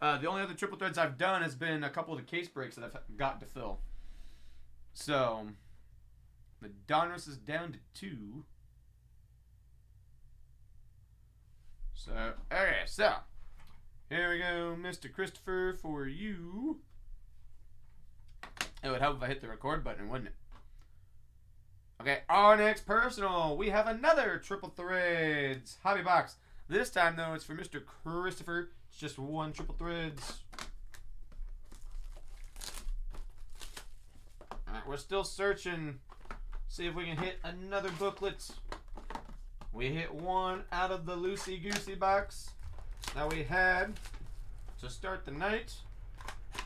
The only other triple threads I've done has been a couple of the case breaks that I've got to fill. So, the Donruss is down to 2. So, okay, so, here we go, Mr. Christopher, for you. It would help if I hit the record button, wouldn't it? Okay, our next personal, we have another Triple Threads hobby box. This time, though, it's for Mr. Christopher. It's just 1 Triple Threads. Alright, we're still searching. See if we can hit another booklet. We hit 1 out of the loosey-goosey box that we had to start the night.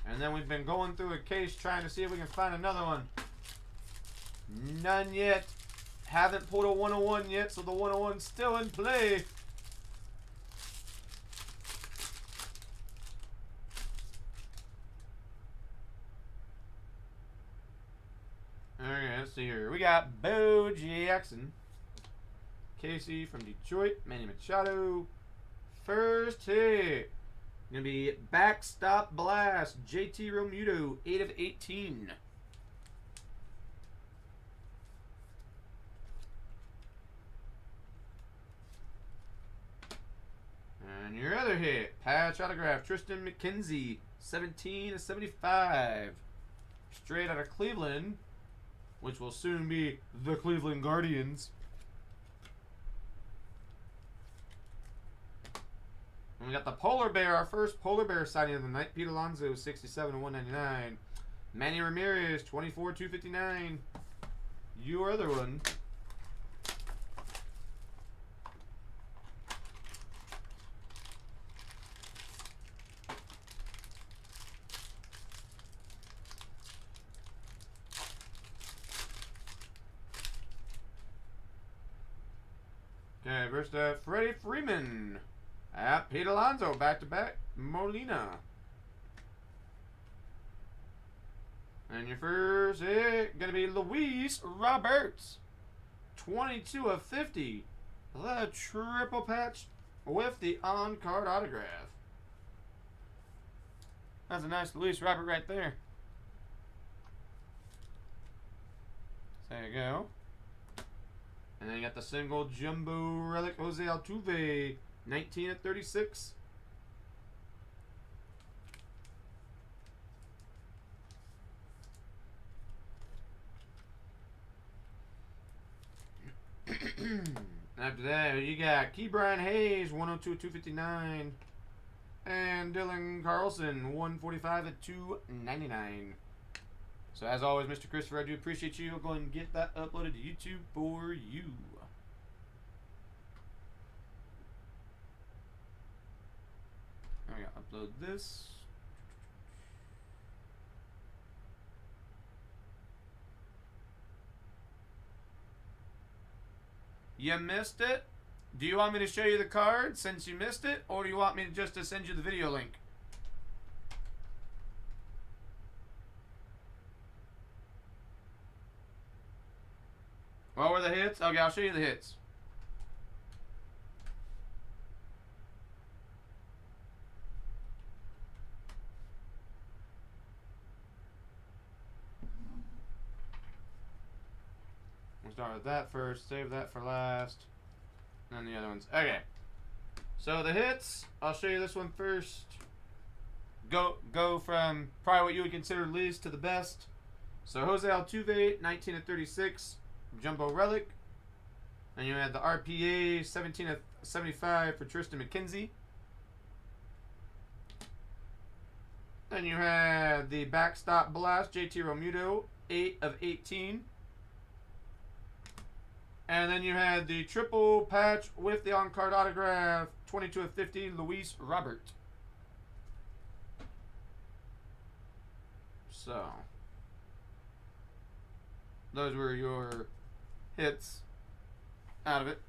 And then we've been going through a case trying to see if we can find another one. None yet. Haven't pulled a 101 yet, so the 101's still in play. Alright, let's see here. We got Bo Jackson. Casey from Detroit. Manny Machado. First hit. Gonna be Backstop Blast. JT Realmuto. 8 of 18. And your other hit, patch autograph, Tristan McKenzie, 17 of 75. Straight out of Cleveland, which will soon be the Cleveland Guardians. And we got the Polar Bear, our first Polar Bear signing of the night. Pete Alonso, 67 of 199. Manny Ramirez, 24 259. Your other one. Okay, first Freddie Freeman. Pete Alonso, back-to-back. Molina. And your first hit, going to be Luis Roberts. 22 of 50. The triple patch with the on-card autograph. That's a nice Luis Robert right there. There you go. And then you got the single jumbo relic Jose Altuve, 19/36. After that, you got Key Brian Hayes, 102/259. And Dylan Carlson, 145/299. So as always, Mr. Christopher, I do appreciate you. I'll go ahead and get that uploaded to YouTube for you. I gotta upload this. You missed it? Do you want me to show you the card since you missed it, or do you want me just to send you the video link? What were the hits? Okay, I'll show you the hits. We'll start with that first, save that for last, and then the other ones. Okay. So the hits, I'll show you this one first. Go from probably what you would consider least to the best. So Jose Altuve, 19/36. Jumbo relic. And you had the RPA 17/75 for Tristan McKenzie. Then you had the backstop blast JT Realmuto, 8/18. And then you had the triple patch with the on-card autograph, 22/50 Luis Robert. So those were your hits out of it.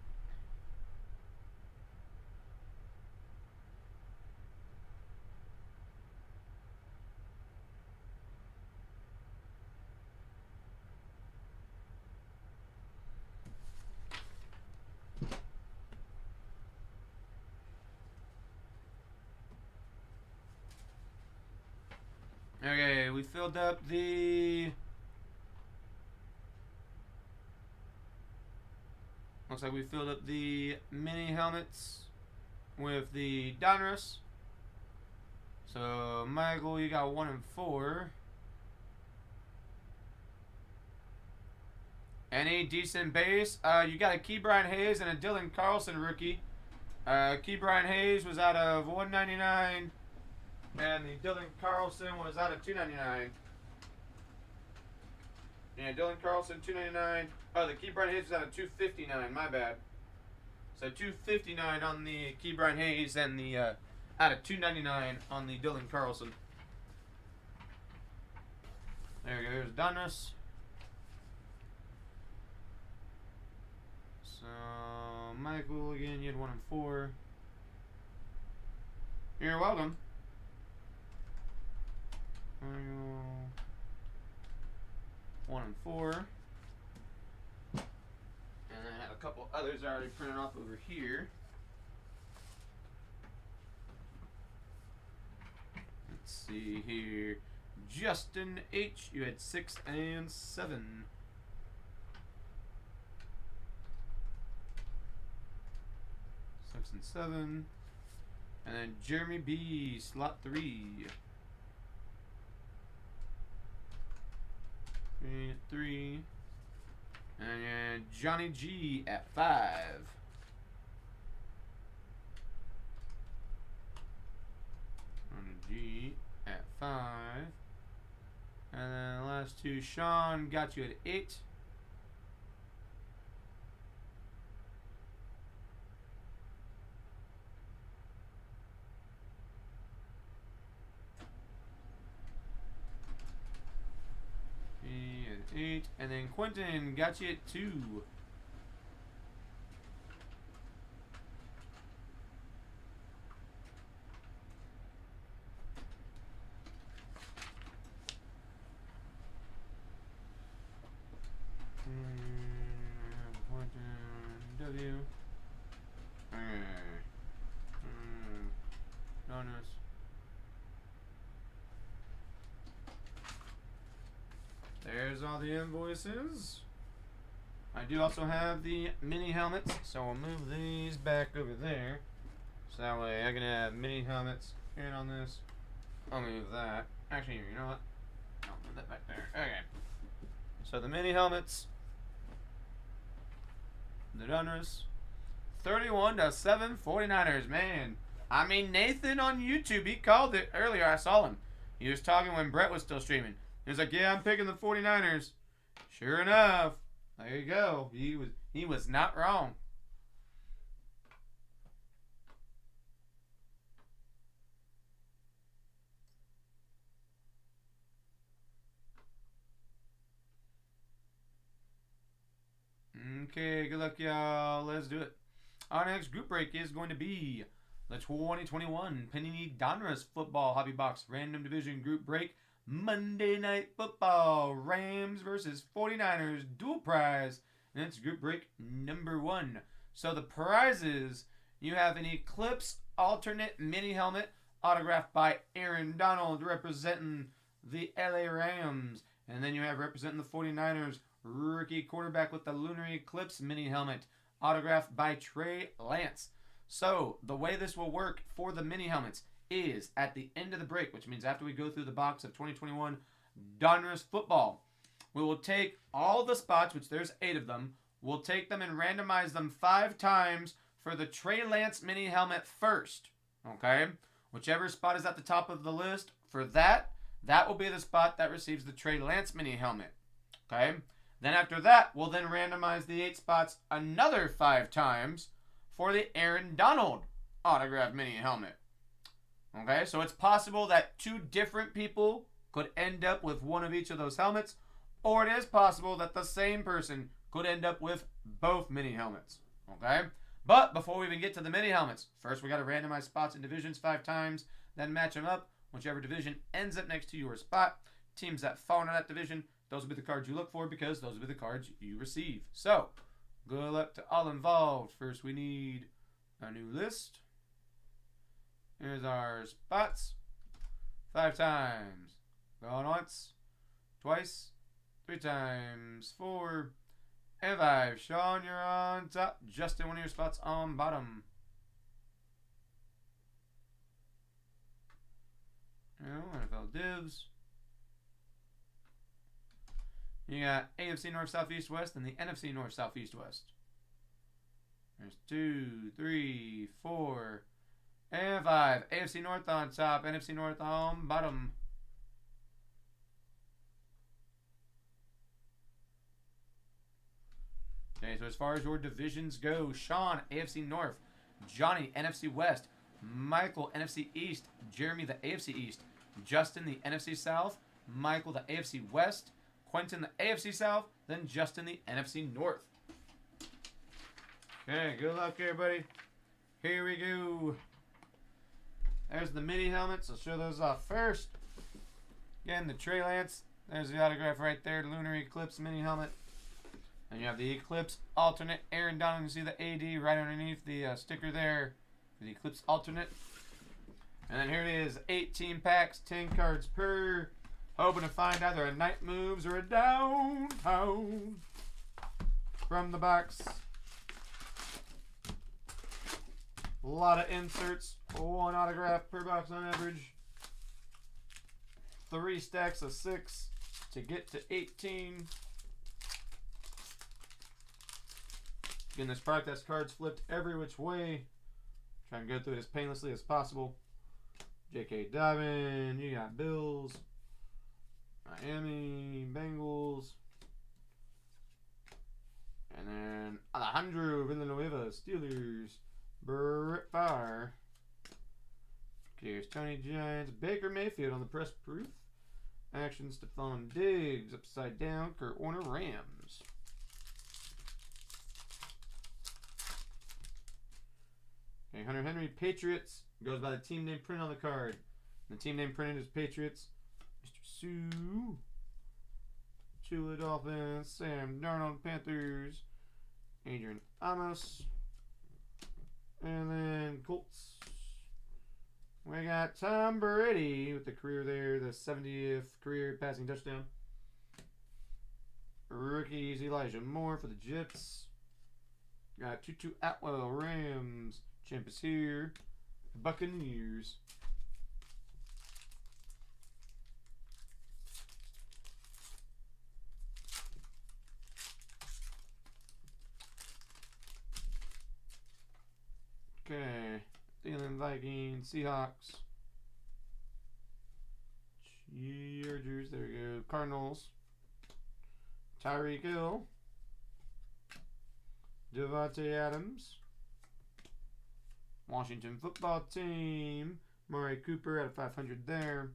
Okay, we filled up the... Looks like we filled up the mini helmets with the Donruss. So, Michael, you got 1 and 4. Any decent base? You got a Key Brian Hayes and a Dylan Carlson rookie. Key Brian Hayes was out of 199, and the Dylan Carlson was out of 299. Yeah, Dylan Carlson, 299. Oh, the Key Brian Hayes was out of 259. My bad. So 259 on the Key Brian Hayes and the out of 299 on the Dylan Carlson. There we go. There's Donruss. So Michael again. You had 1 and 4. You're welcome. 1 and 4. And I have a couple others already printed off over here. Let's see here. Justin H. You had 6 and 7. And 7. And then Jeremy B. Slot 3. 3. And Johnny G at 5. Johnny G at 5. And then the last two, Sean got you at 8. At 8. And then Quentin got you at 2. W. Donruss. There's all the invoices. I do also have the mini helmets, so we'll move these back over there. So that way I can have mini helmets in on this. I'll move that. Actually, you know what? I'll move that back there. Okay. So the mini helmets. The Donruss. 31-7 49ers, man. I mean, Nathan on YouTube, he called it earlier. I saw him. He was talking when Brett was still streaming. He was like, yeah, I'm picking the 49ers. Sure enough. There you go. He was not wrong. Okay, good luck, y'all. Let's do it. Our next group break is going to be the 2021 Panini Donruss Football Hobby Box Random Division Group Break Monday Night Football. Rams versus 49ers dual prize. And it's group break number 1. So the prizes, you have an Eclipse alternate mini helmet autographed by Aaron Donald representing the LA Rams. And then you have representing the 49ers rookie quarterback with the Lunar Eclipse mini helmet autographed by Trey Lance. So the way this will work for the mini helmets is at the end of the break, which means after we go through the box of 2021 Donruss Football, we will take all the spots, which there's 8 of them. We'll take them and randomize them 5 times for the Trey Lance mini helmet first. Okay? Whichever spot is at the top of the list for that will be the spot that receives the Trey Lance mini helmet. Okay? Then after that, we'll then randomize the 8 spots another 5 times for the Aaron Donald autographed mini helmet. Okay? So it's possible that 2 different people could end up with one of each of those helmets, or it is possible that the same person could end up with both mini helmets. Okay? But before we even get to the mini helmets, first we got to randomize spots in divisions 5 times, then match them up. Whichever division ends up next to your spot, teams that fall into that division, those will be the cards you look for because those will be the cards you receive. So, good luck to all involved. First we need a new list. Here's our spots. 5 times. Going once, twice, 3 times, 4, and 5. Sean, you're on top. Justin, one of your spots on bottom. NFL divs. You got AFC North, South, East, West, and the NFC North, South, East, West. There's 2, 3, 4, and 5. AFC North on top, NFC North on bottom. Okay, so as far as your divisions go, Sean, AFC North, Johnny, NFC West, Michael, NFC East, Jeremy, the AFC East, Justin, the NFC South, Michael, the AFC West, Quentin, the AFC South, then Justin, the NFC North. Okay, good luck, everybody. Here we go. There's the mini helmets. I'll show those off first. Again, the Trey Lance. There's the autograph right there, Lunar Eclipse mini helmet. And you have the Eclipse alternate Aaron Donald. You see the AD right underneath the sticker there for the Eclipse alternate. And then here it is, 18 packs, 10 cards per. Hoping to find either a night moves or a downtown from the box. A lot of inserts, 1 autograph per box on average. 3 stacks of 6 to get to 18. Again, this product has cards flipped every which way. Try and go through it as painlessly as possible. J.K. Dobbin, you got Bills, Miami, Bengals, and then Alejandro Villanueva, Steelers, Brett Favre. Here's Tony Giants, Baker Mayfield on the press proof. Action, Stephon Diggs, upside down, Kurt Warner, Rams. Okay, Hunter Henry, Patriots. Goes by the team name printed on the card. The team name printed is Patriots. Mr. Sue. Chula Dolphins. Sam Darnold, Panthers. Adrian Amos. And then Colts. We got Tom Brady with the career there, the 70th career passing touchdown. Rookies, Elijah Moore for the Jets. Got Tutu Atwell, Rams. Champ is here. Buccaneers. Okay. Thielen, Vikings, Seahawks. Chargers, there we go. Cardinals. Tyreek Hill. Devontae Adams. Washington football team. Murray Cooper at 500 there.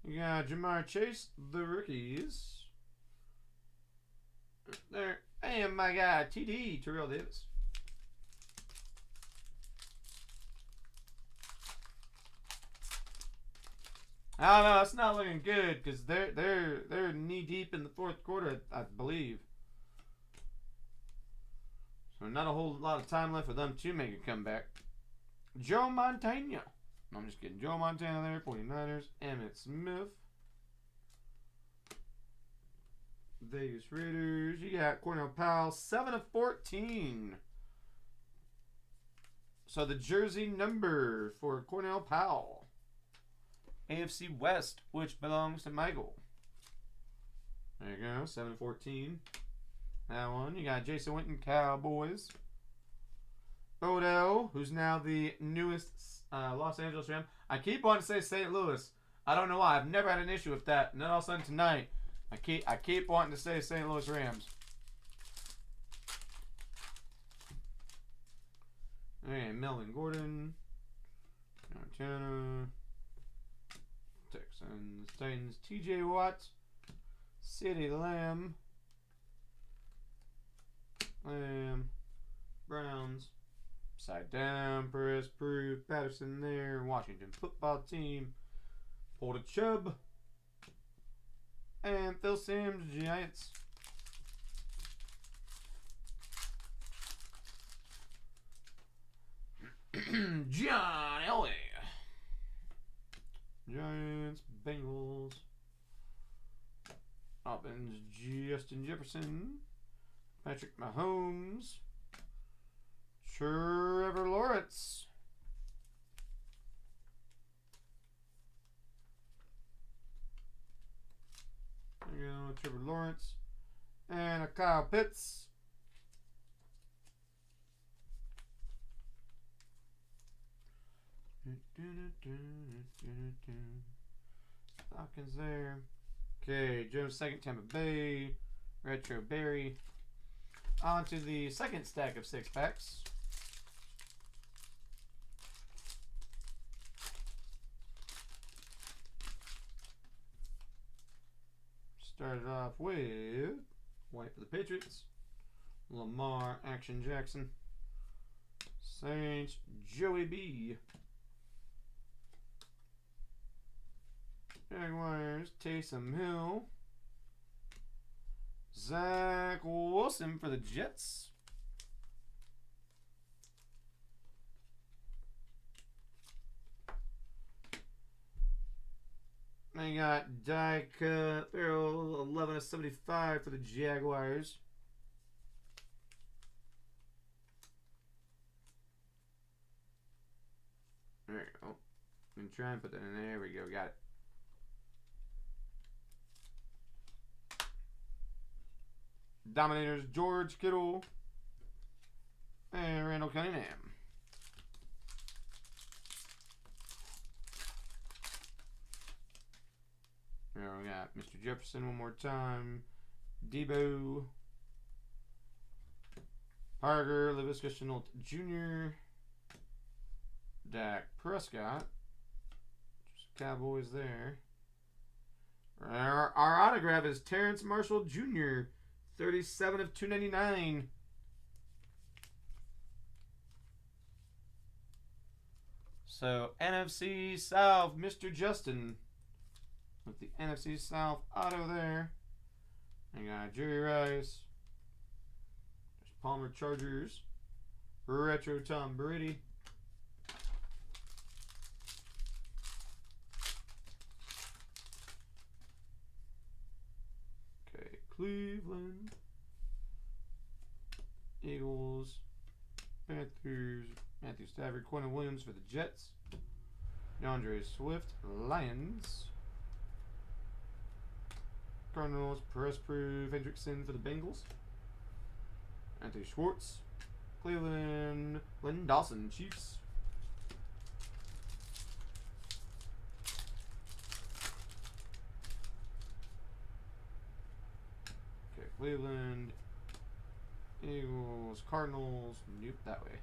You got Jamar Chase, the rookies. There. And my guy, TD, Terrell Davis. I don't know. It's not looking good because they're knee deep in the fourth quarter, I believe. So not a whole lot of time left for them to make a comeback. Joe Montana. No, I'm just kidding. Joe Montana there. 49ers. Emmitt Smith. Vegas Raiders. You got Cornell Powell. 7 of 14. So the jersey number for Cornell Powell. AFC West, which belongs to Michael. There you go, 7-14. That one. You got Jason Witten, Cowboys. Odell, who's now the newest Los Angeles Ram. I keep wanting to say St. Louis. I don't know why. I've never had an issue with that. And then all of a sudden tonight, I keep wanting to say St. Louis Rams. Okay, Melvin Gordon. Montana. Texans, Titans, TJ Watt, City Lamb, Browns, side down, Perez, Proof, Patterson there, Washington football team, Porter Chubb, and Phil Simms, Giants. John Elway. Giants, Bengals, Offense, Justin Jefferson, Patrick Mahomes, Trevor Lawrence, there you go, Trevor Lawrence, and a Kyle Pitts. Falcons there. Okay, Jones second, Tampa Bay. Retro Berry. On to the second stack of 6 packs. Started off with white for the Patriots. Lamar, Action Jackson. Saints, Joey B. Jaguars, Taysom Hill. Zach Wilson for the Jets. I got die cut Farrell 11 of 75 for the Jaguars. There you go. I'm gonna try and put that in there. There we go. Got it. Dominators, George Kittle and Randall Cunningham. There we got Mr. Jefferson one more time. Debo. Parker, LaVisca Chenault Jr. Dak Prescott. Just Cowboys there. Our autograph is Terrence Marshall Jr. 37 of 299. So NFC South, Mr. Justin with the NFC South auto there. I got Jerry Rice. There's Palmer Chargers. Retro Tom Brady. Cleveland. Eagles. Panthers. Matthew Stafford. Quentin Williams for the Jets. DeAndre Swift. Lions. Cardinals. Perez Proof. Hendrickson for the Bengals. Anthony Schwartz. Cleveland. Lynn Dawson. Chiefs. Okay, Cleveland. Eagles. Cardinals. Nope, that way.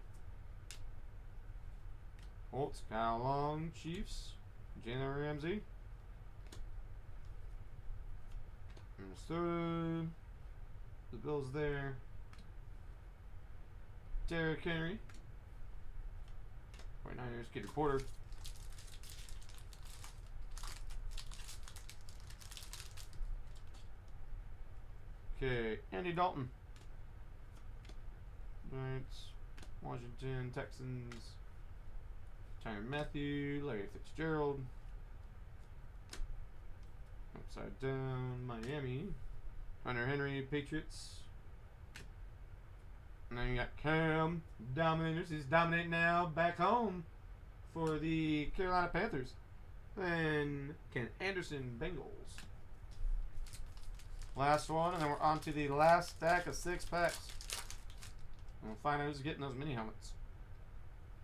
Colts. Kyle Long. Chiefs. Jalen Ramsey. Minnesota. The Bills there. Derrick Henry. 49ers. Kid Reporter. Okay, Andy Dalton. Giants. Washington. Texans. Tyrann Mathieu. Larry Fitzgerald. Upside down. Miami. Hunter Henry. Patriots. And then you got Cam Dominators. He's dominating now back home for the Carolina Panthers. Then Ken Anderson, Bengals. Last one, and then we're on to the last stack of 6 packs. And we'll find out who's getting those mini helmets.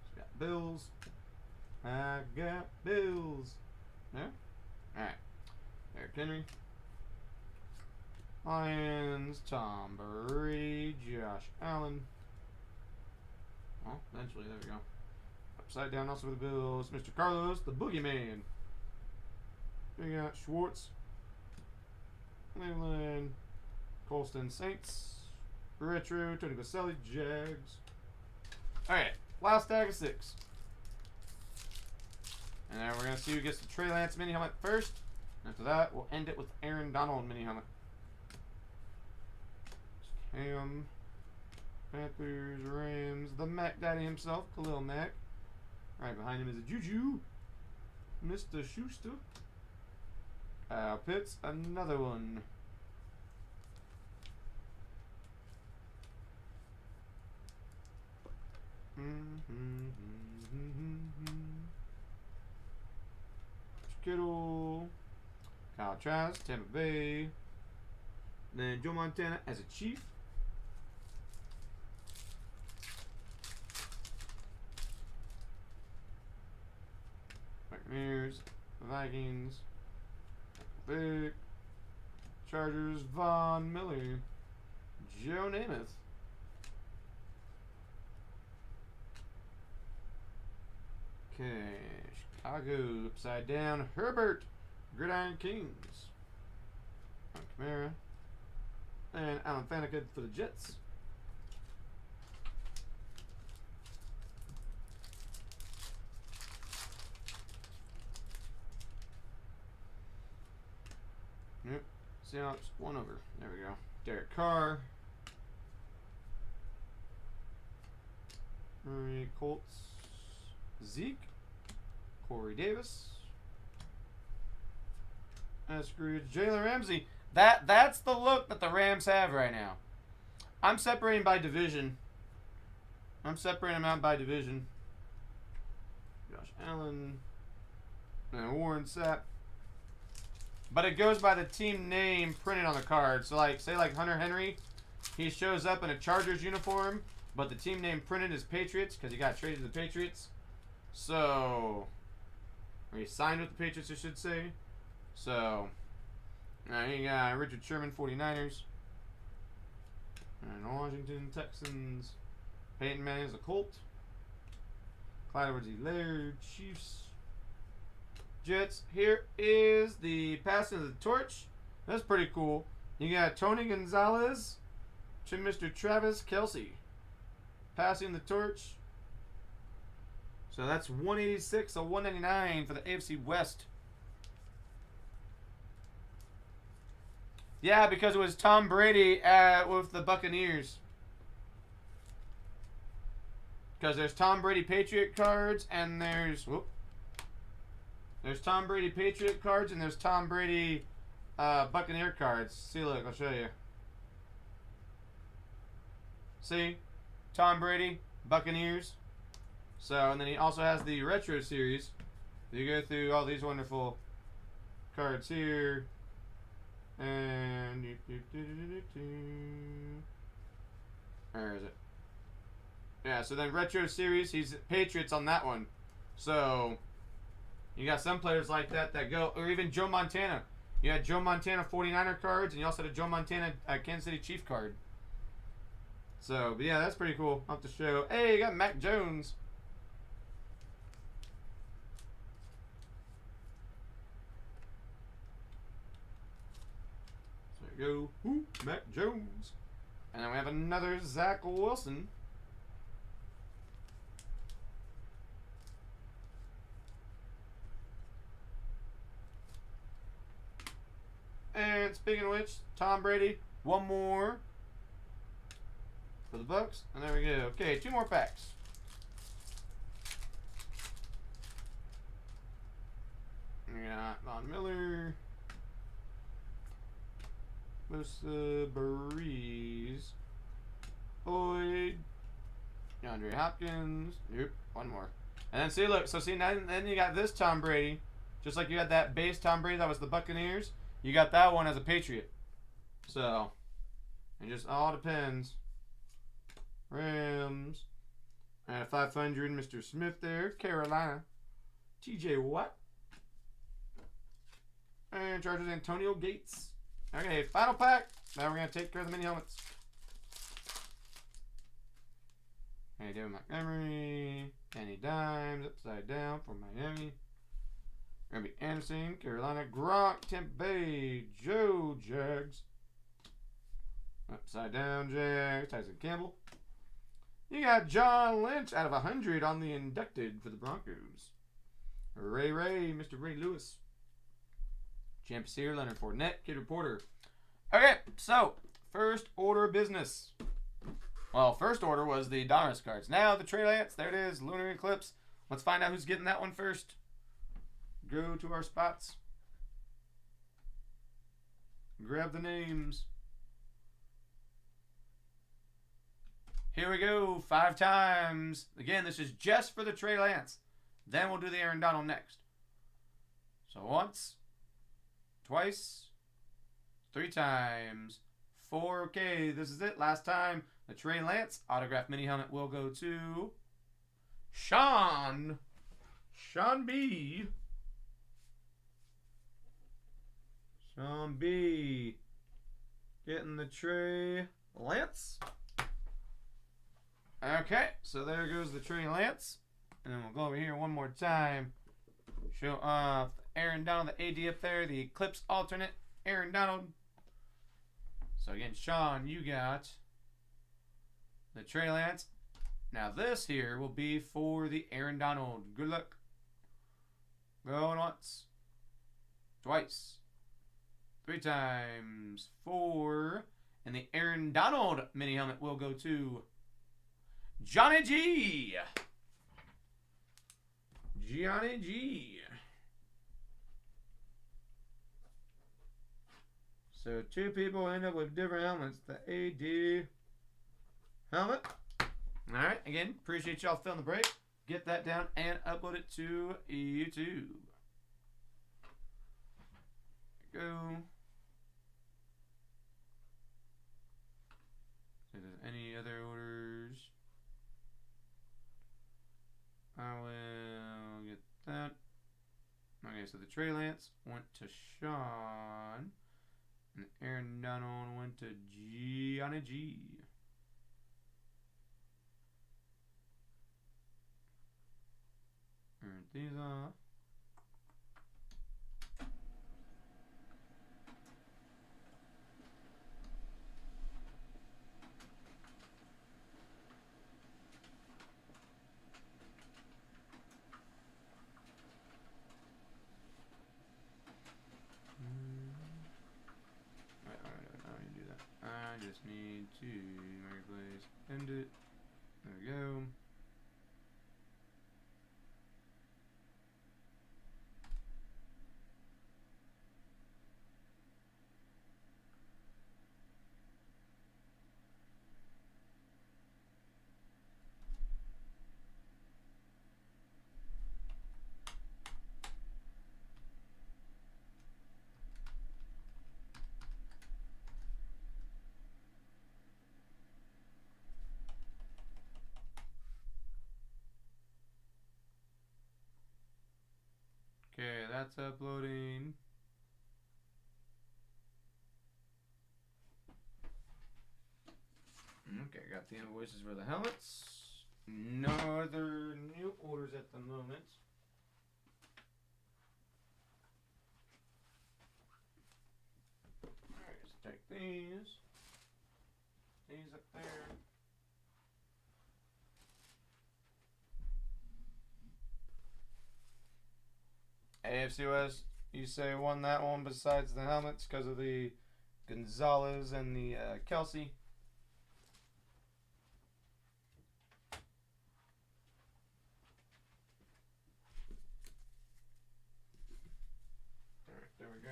So we got Bills. I got Bills. Yeah? Alright. Derrick Henry. Lions, Tom Brady, Josh Allen. Well, eventually, there we go. Upside down also for the Bills, Mr. Carlos, the Boogeyman. We got Schwartz, Cleveland, Colston Saints, Retro, Tony Baselli, Jags. Alright, last stack of 6. And then we're going to see who gets the Trey Lance mini helmet first. After that, we'll end it with Aaron Donald mini helmet. Ham, Panthers, Rams, the Mac Daddy himself, Khalil Mack. Right behind him is a Juju, Mr. Schuster. Pitts, another one. Kittle, Kyle Trask, Tampa Bay. Then Joe Montana as a Chief. Buccaneers, Vikings, Vic, Chargers, Von Miller, Joe Namath. Okay, Chicago, upside down, Herbert, Gridiron Kings, Kamara, and Alan Faneca for the Jets. Yep. Seahawks, one over. There we go. Derek Carr. Murray, Colts. Zeke. Corey Davis. And Scrooge. Jalen Ramsey. That's the look that the Rams have right now. I'm separating by division. I'm separating them out by division. Josh Allen. And Warren Sapp. But it goes by the team name printed on the card. So, like, say, like Hunter Henry, he shows up in a Chargers uniform, but the team name printed is Patriots because he got traded to the Patriots. So, or he signed with the Patriots, I should say. So, you got Richard Sherman, 49ers, and Washington Texans. Peyton Manning is a Colt. Clyde Edwards-Helaire, Chiefs. Jets. Here is the passing of the torch. That's pretty cool. You got Tony Gonzalez to Mr. Travis Kelce. Passing the torch. So that's 186 of 199 for the AFC West. Yeah, because it was Tom Brady with the Buccaneers. Because there's Tom Brady Patriot cards and there's... Whoop. There's Tom Brady Patriot cards and there's Tom Brady Buccaneer cards. See, look, I'll show you. See? Tom Brady, Buccaneers. So, and then he also has the Retro Series. You go through all these wonderful cards here. And... Where is it? Yeah, so then Retro Series, he's Patriots on that one. So, you got some players like that that go, or even Joe Montana. You had Joe Montana 49er cards, and you also had a Joe Montana Kansas City Chief card. So, but yeah, that's pretty cool. I'll have to show. Hey, you got Mac Jones. So there you go. Ooh, Mac Jones. And then we have another Zach Wilson. And speaking of which, Tom Brady, one more for the Bucks. And there we go. Okay, 2 more packs. We got Von Miller, Musa, Breeze, Boyd, DeAndre Hopkins. Nope, one more. And then see, look. So see, then you got this Tom Brady, just like you had that base Tom Brady that was the Buccaneers. You got that one as a Patriot. So, it just all depends. Rams. And a 500, Mr. Smith there. Carolina. TJ Watt. And Chargers, Antonio Gates. Okay, final pack. Now we're going to take care of the mini helmets. Hey, David Montgomery. Danny Dimes. Upside down for Miami. Gonna be Anderson, Carolina, Gronk, Tampa Bay, Joe Jags. Upside down Jags, Tyson Campbell. You got John Lynch out of 100 on the inducted for the Broncos. Ray, Mr. Ray Lewis. Champ Sear, Leonard Fournette, Kid Reporter. Okay, so first order of business. Well, first order was the Donruss cards. Now the Trey Lance, there it is, Lunar Eclipse. Let's find out who's getting that one first. Go to our spots. Grab the names. Here we go. 5 times. Again, this is just for the Trey Lance. Then we'll do the Aaron Donald next. So once, twice, 3 times, 4. Okay, this is it. Last time. The Trey Lance autograph mini helmet will go to Sean B. Sean B. Getting the Trey Lance. Okay, so there goes the Trey Lance. And then we'll go over here one more time. Show off Aaron Donald, the AD up there, the Eclipse alternate, Aaron Donald. So again, Sean, you got the Trey Lance. Now this here will be for the Aaron Donald. Good luck. Going once. Twice. 3 times, 4, and the Aaron Donald mini helmet will go to Johnny G. Johnny G. So 2 people end up with different helmets. The AD helmet. All right, again, appreciate y'all filling the break. Get that down and upload it to YouTube. There we go. If there's any other orders, I will get that. Okay, so the Trey Lance went to Sean, and Aaron Donald went to Gianna G. Turn these off. I just need to marketplace end it. There we go. That's uploading. Okay, got the invoices for the helmets. No other new orders at the moment. Alright, let's take these. These up there. AFC West, you say won that one besides the helmets because of the Gonzalez and the Kelsey. Alright, there we go.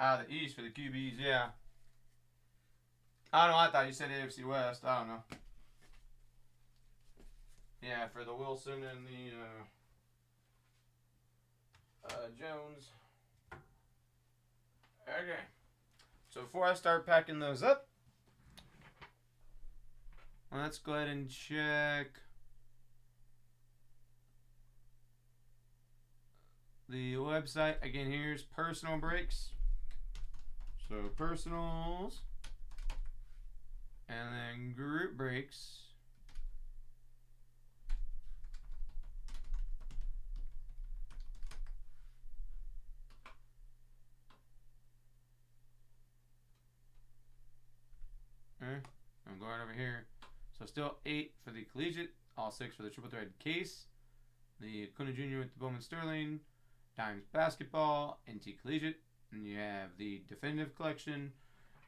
The East for the QBs, yeah. I don't know, I thought you said AFC West. I don't know. Yeah, for the Wilson and the Jones. Okay. So before I start packing those up, let's go ahead and check the website. Again, here's Personal Breaks. So personals, and then group breaks. I'm going over here. So still 8 for the collegiate, all 6 for the triple thread case. The Kuna Jr. with the Bowman Sterling, Dimes basketball, NT collegiate. And you have the definitive collection.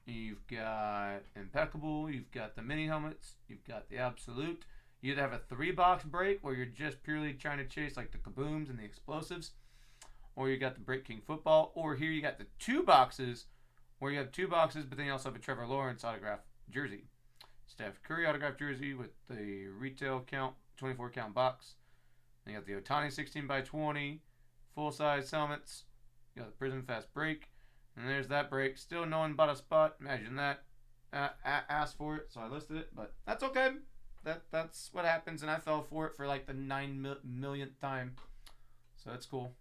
You've got impeccable. You've got the mini helmets. You've got the absolute. You either have a 3-box break where you're just purely trying to chase like the kabooms and the explosives, or you got the Break King football, or here you got the 2 boxes where you have 2 boxes, but then you also have a Trevor Lawrence autograph jersey, Steph Curry autograph jersey with the retail count 24 count box. Then you got the Otani 16x20 full size helmets. You got the Prism Fast Break. And there's that break. Still no one bought a spot. Imagine that. Asked for it, so I listed it. But that's okay. That's what happens. And I fell for it for like the 9 millionth time. So that's cool.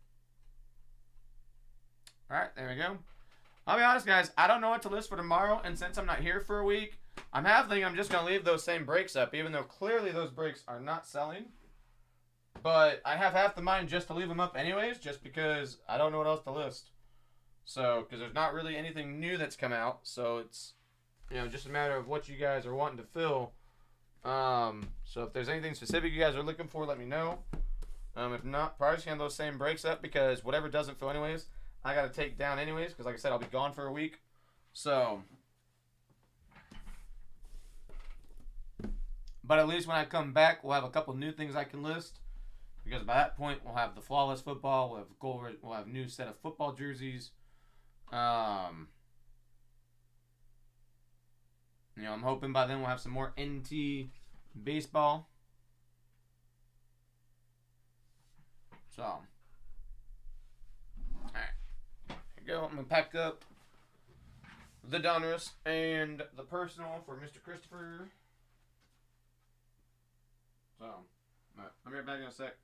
Alright, there we go. I'll be honest, guys. I don't know what to list for tomorrow. And since I'm not here for a week, I'm thinking I'm just going to leave those same breaks up. Even though clearly those breaks are not selling. But I have half the mind just to leave them up anyways, just because I don't know what else to list. So, because there's not really anything new that's come out. So, it's, just a matter of what you guys are wanting to fill. So, if there's anything specific you guys are looking for, let me know. If not, probably just handle those same breaks up, because whatever doesn't fill anyways, I got to take down anyways, because like I said, I'll be gone for a week. So, but at least when I come back, we'll have a couple new things I can list. Because by that point, we'll have the flawless football. We'll have new set of football jerseys. I'm hoping by then we'll have some more NT baseball. So, all right, there you go. I'm gonna pack up the Donruss and the personal for Mr. Christopher. So, all right, I'll be right back in a sec.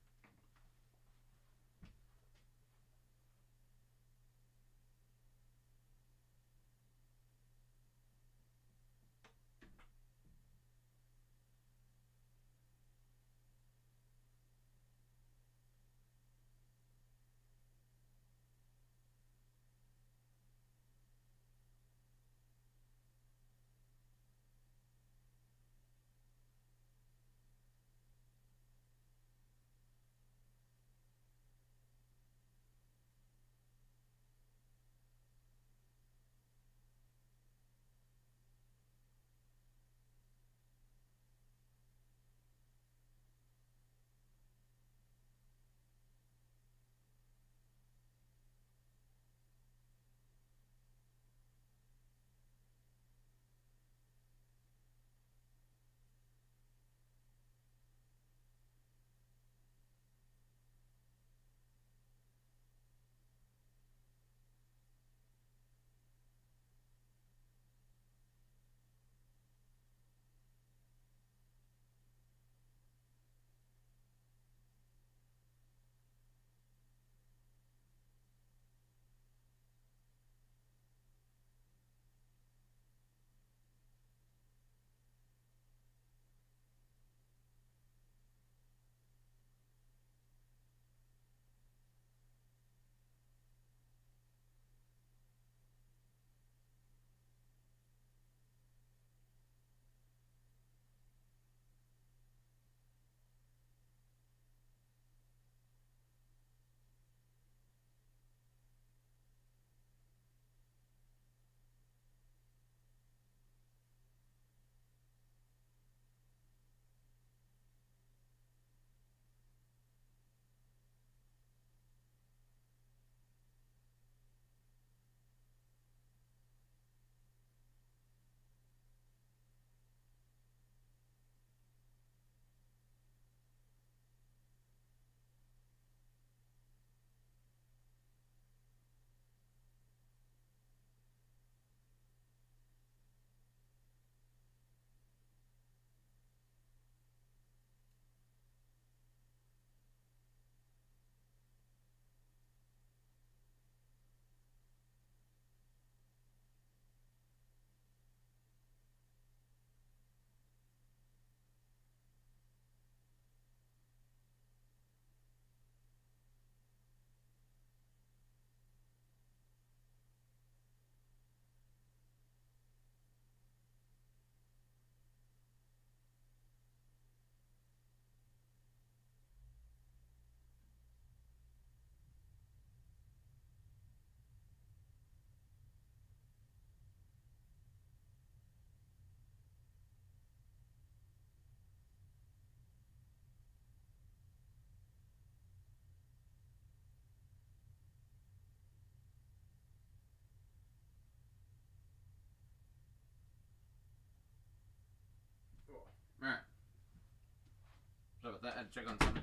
Sorry about that. I had to check on something.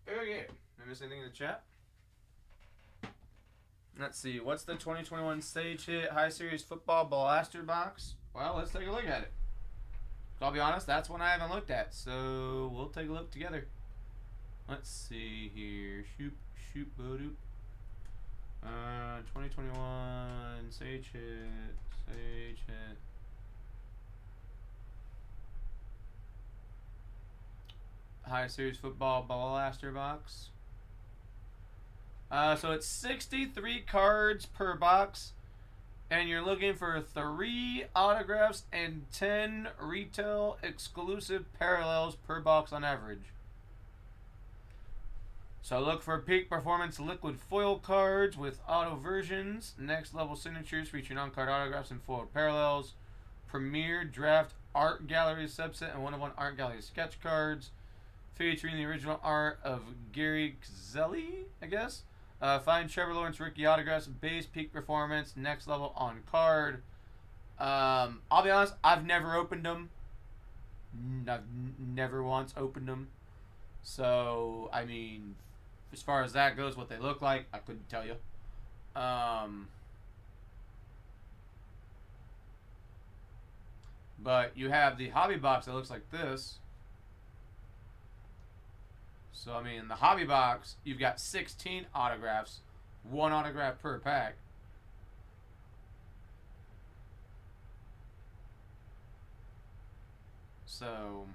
Okay. Did I miss anything in the chat? Let's see. What's the 2021 Stage Hit High Series Football Blaster box? Well, let's take a look at it. So I'll be honest, that's one I haven't looked at. So we'll take a look together. Let's see here. Shoop, shoop, bodoop. 2021 Sage Hit. Sage Hit. High Series Football Blaster box. So it's 63 cards per box, and you're looking for 3 autographs and 10 retail exclusive parallels per box on average. So look for peak performance liquid foil cards with auto versions, next level signatures featuring on-card autographs and foiled parallels, premier draft art gallery subset and one-of-one art gallery sketch cards featuring the original art of Gary Zelli, I guess. Find Trevor Lawrence rookie autographs, base peak performance, next level on card. I'll be honest, I've never opened them. I've never once opened them. So, I mean, as far as that goes, what they look like, I couldn't tell you. But you have the hobby box that looks like this. So, I mean, the hobby box, you've got 16 autographs, 1 autograph per pack. So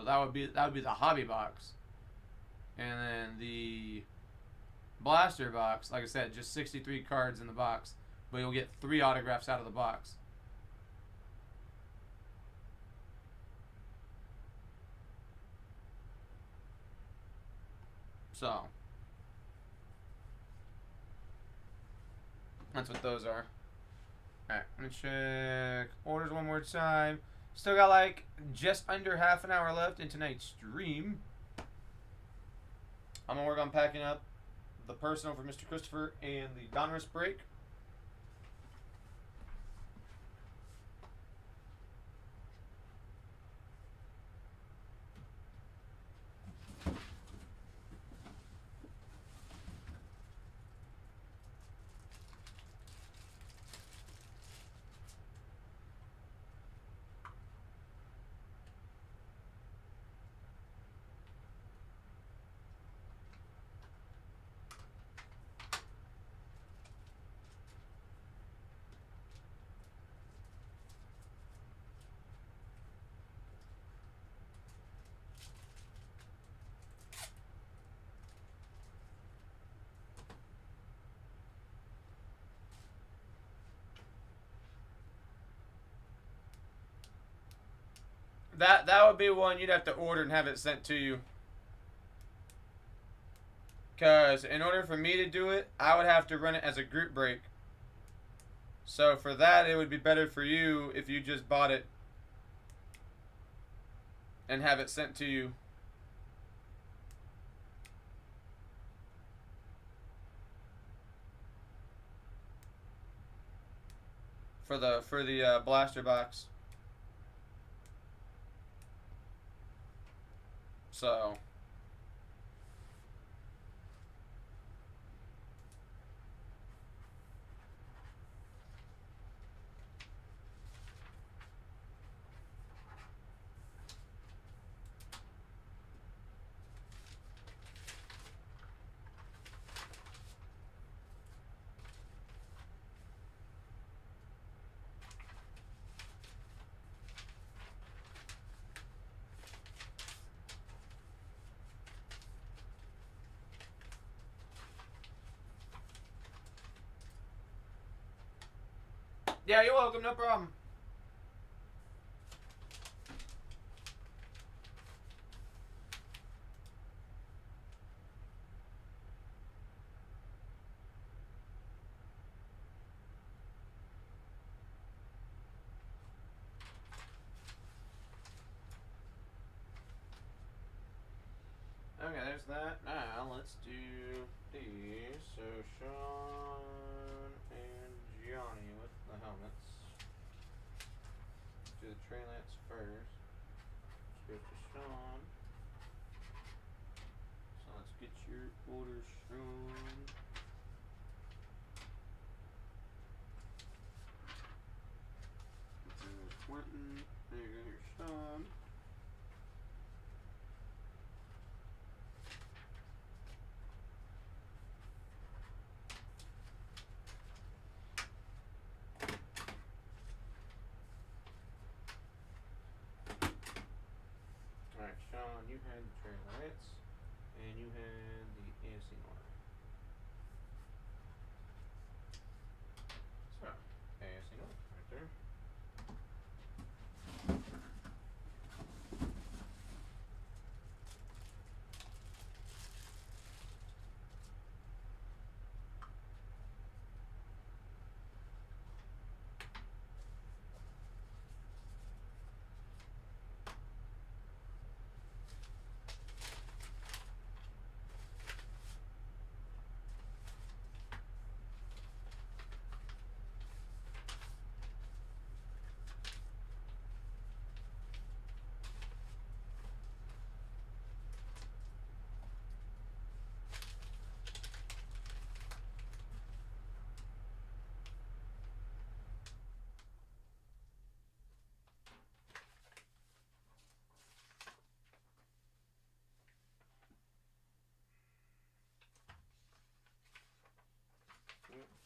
that would be the hobby box. And then the blaster box, like I said, just 63 cards in the box, but you'll get 3 autographs out of the box. So that's what those are. Alright, I'm gonna check orders one more time. Still got like just under half an hour left in tonight's stream. I'm gonna work on packing up the personal for Mr. Christopher and the Donruss break. That would be one you'd have to order and have it sent to you. Because in order for me to do it, I would have to run it as a group break. So for that, it would be better for you if you just bought it and have it sent to you. For the blaster box. So yeah, you're welcome, no problem. Okay, there's that. Now let's do these. So Sean and Johnny. do the trailets first. Let's go to Sean. So let's get your order, Sean. There's Quentin. There you go, here's Sean. Alright, Sean, you had the trailets, and you had the AFC North. So, AFC North, right there.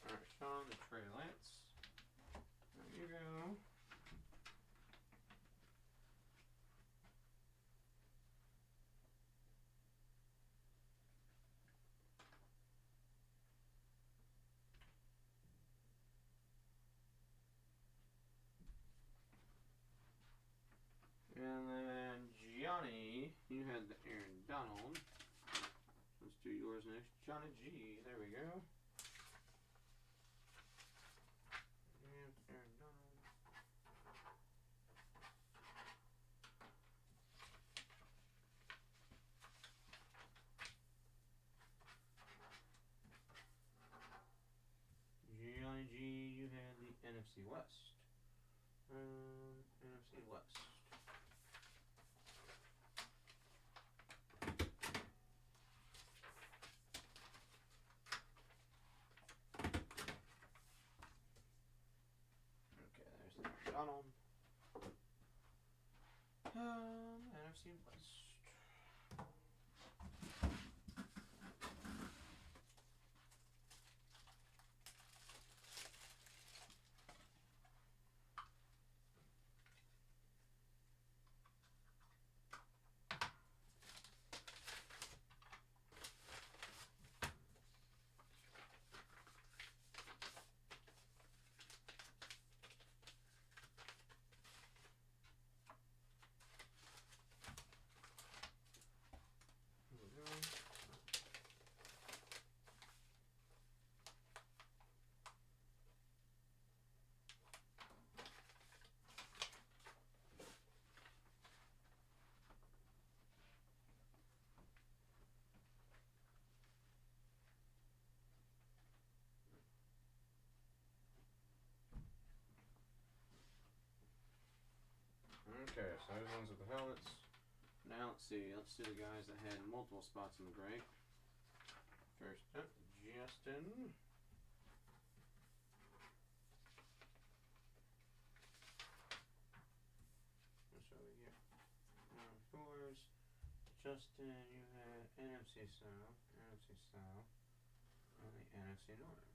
Alright, Sean, the trailets. There you go. And then Johnny, you had the Aaron Donald. Let's do yours next. Johnny G, there we go. And Aaron Donald. Johnny G, you had the NFC West. NFC West. Okay, there's the Donald. NFC West. Okay, so those ones with the helmets. Now let's see the guys that had multiple spots in the break. First up, Justin. So we get fours. Justin, you had NFC South, and the NFC North.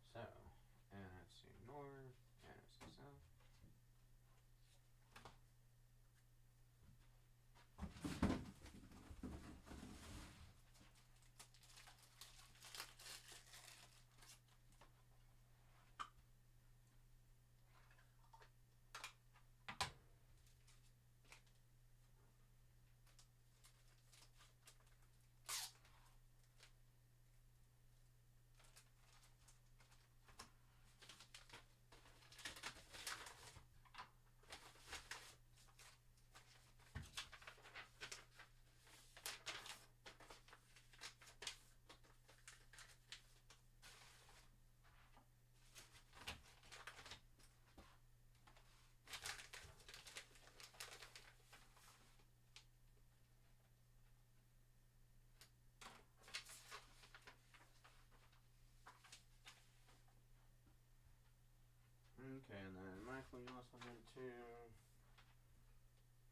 So, NFC North, NFC South. Okay, and then Michael, you also had two.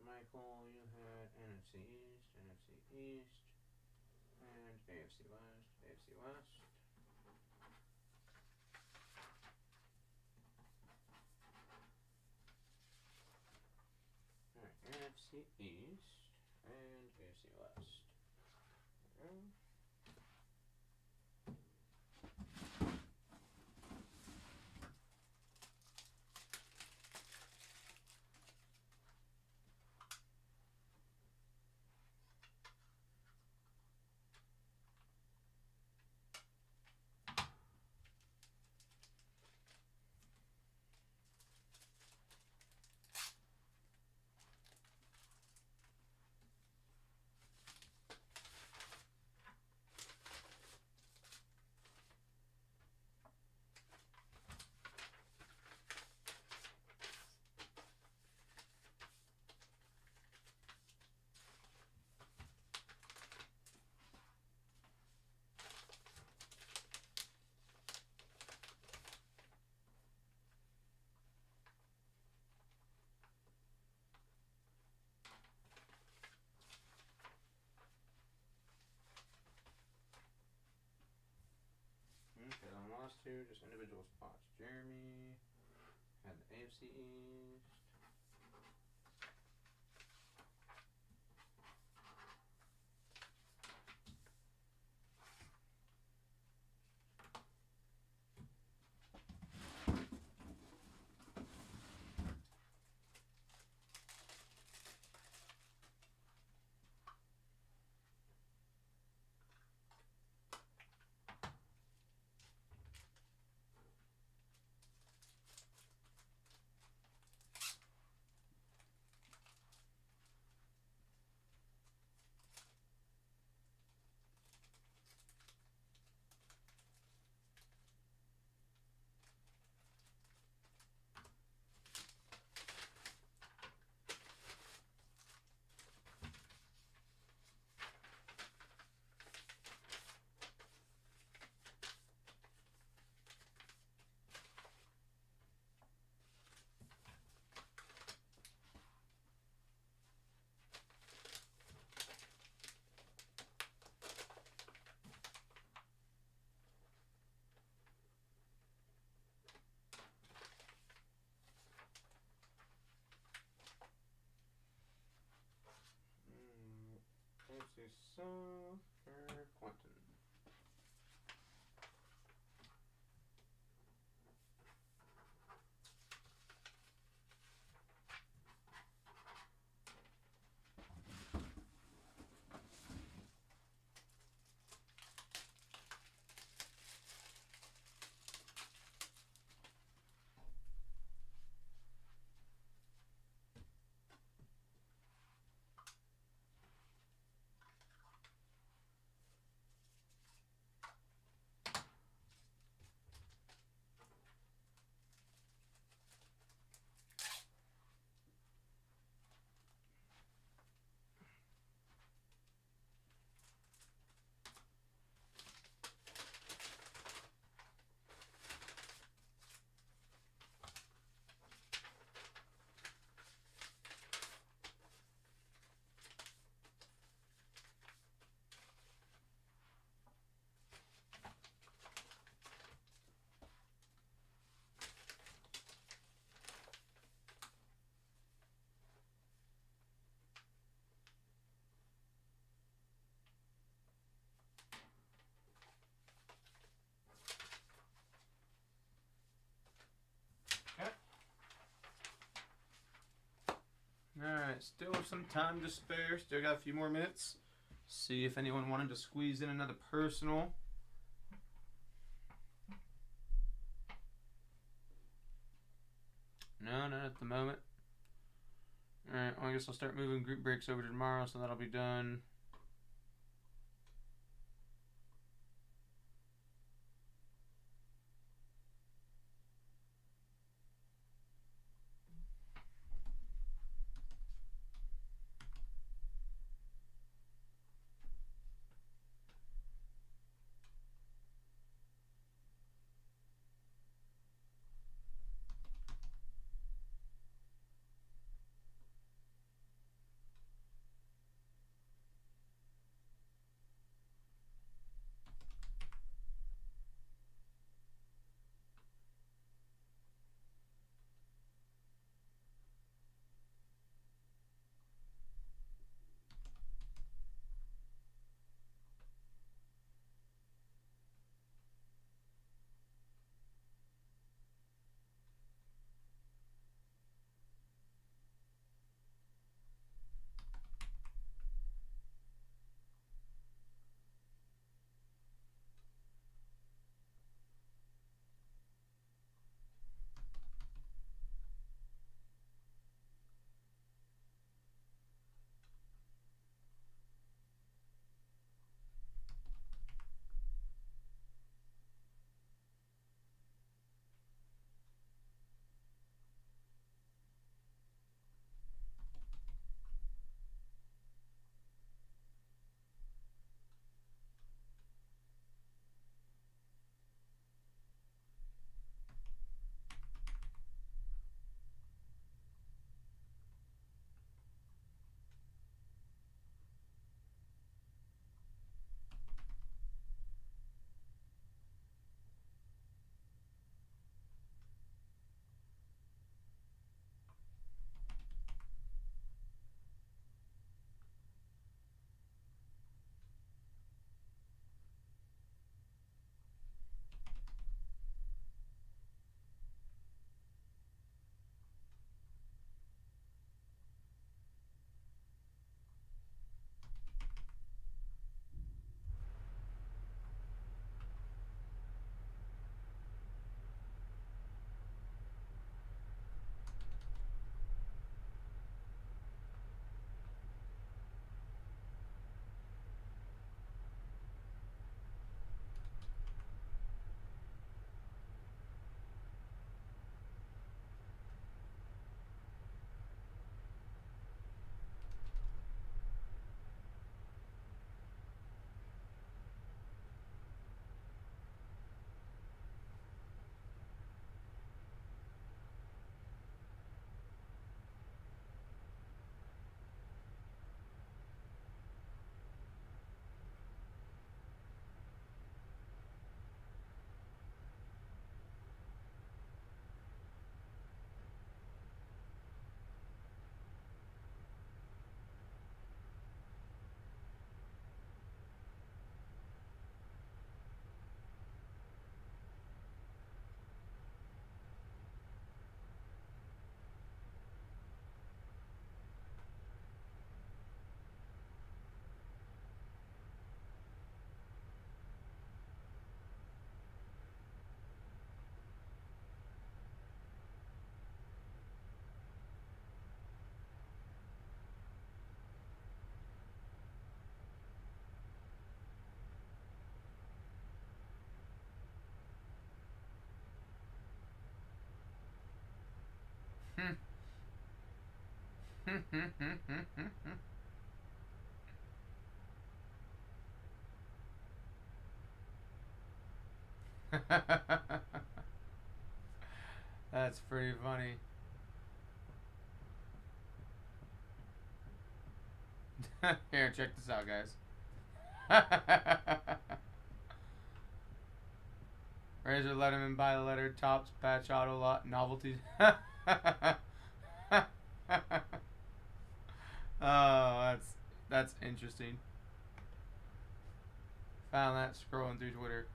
Michael, you had NFC East, and AFC West. Alright, NFC East and AFC West. There we go. Okay, then the last two, just individual spots. Jeremy had the AFC East. AFC South for Quentin. Alright, still have some time to spare. Still got a few more minutes. See if anyone wanted to squeeze in another personal. No, not at the moment. Alright, well, I guess I'll start moving group breaks over to tomorrow, so that'll be done. That's pretty funny. Here, check this out, guys. Razor Letterman by the letter, Tops, Patch Auto Lot, Novelties. Oh, that's interesting. Found that scrolling through Twitter.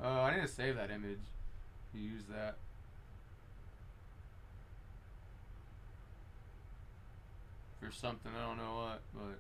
Oh, I need to save that image. Use that. For something, I don't know what, but.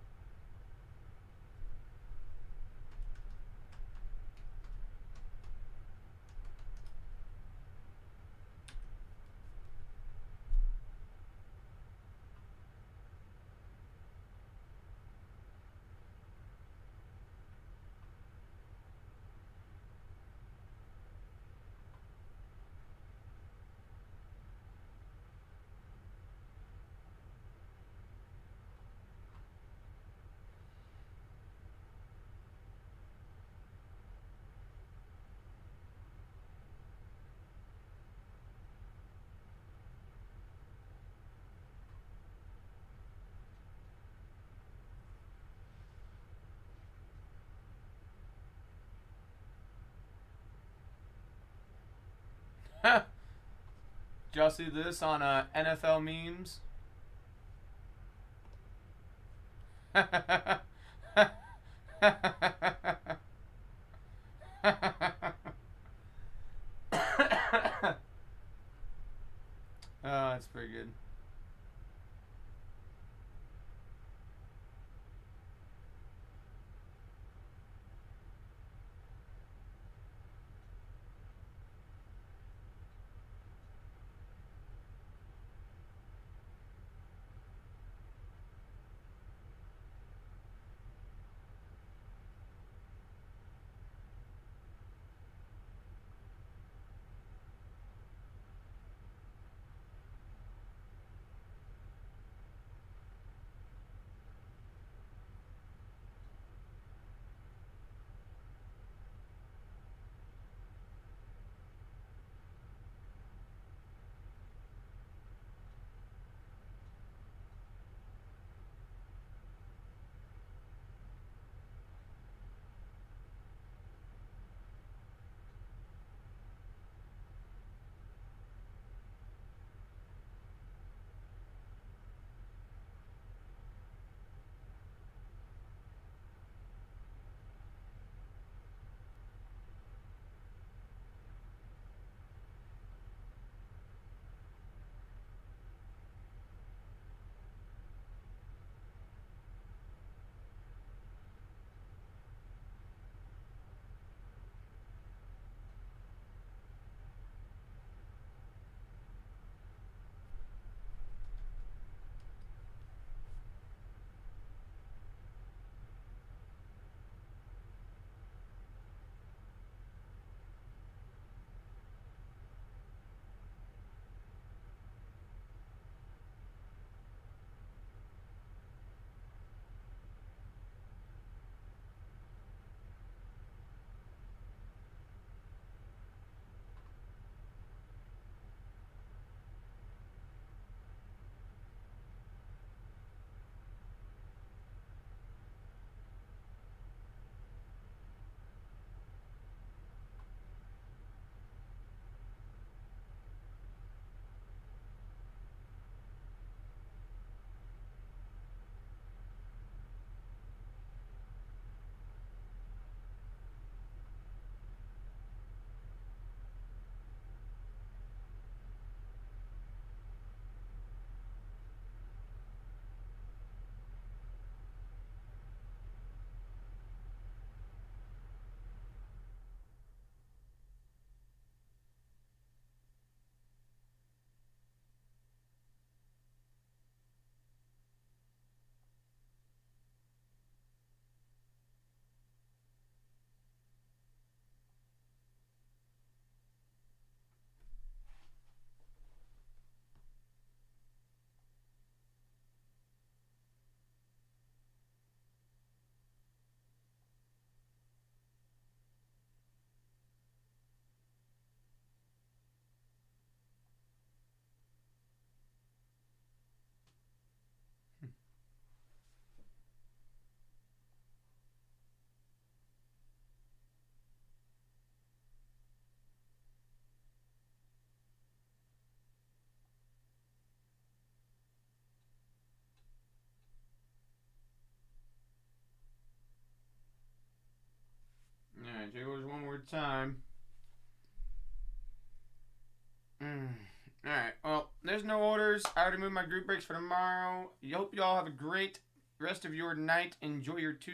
Did y'all see this on NFL memes? Oh, that's pretty good. time. Alright, well, there's no orders. I already moved my group breaks for tomorrow. I hope y'all have a great rest of your night. Enjoy your Tuesday.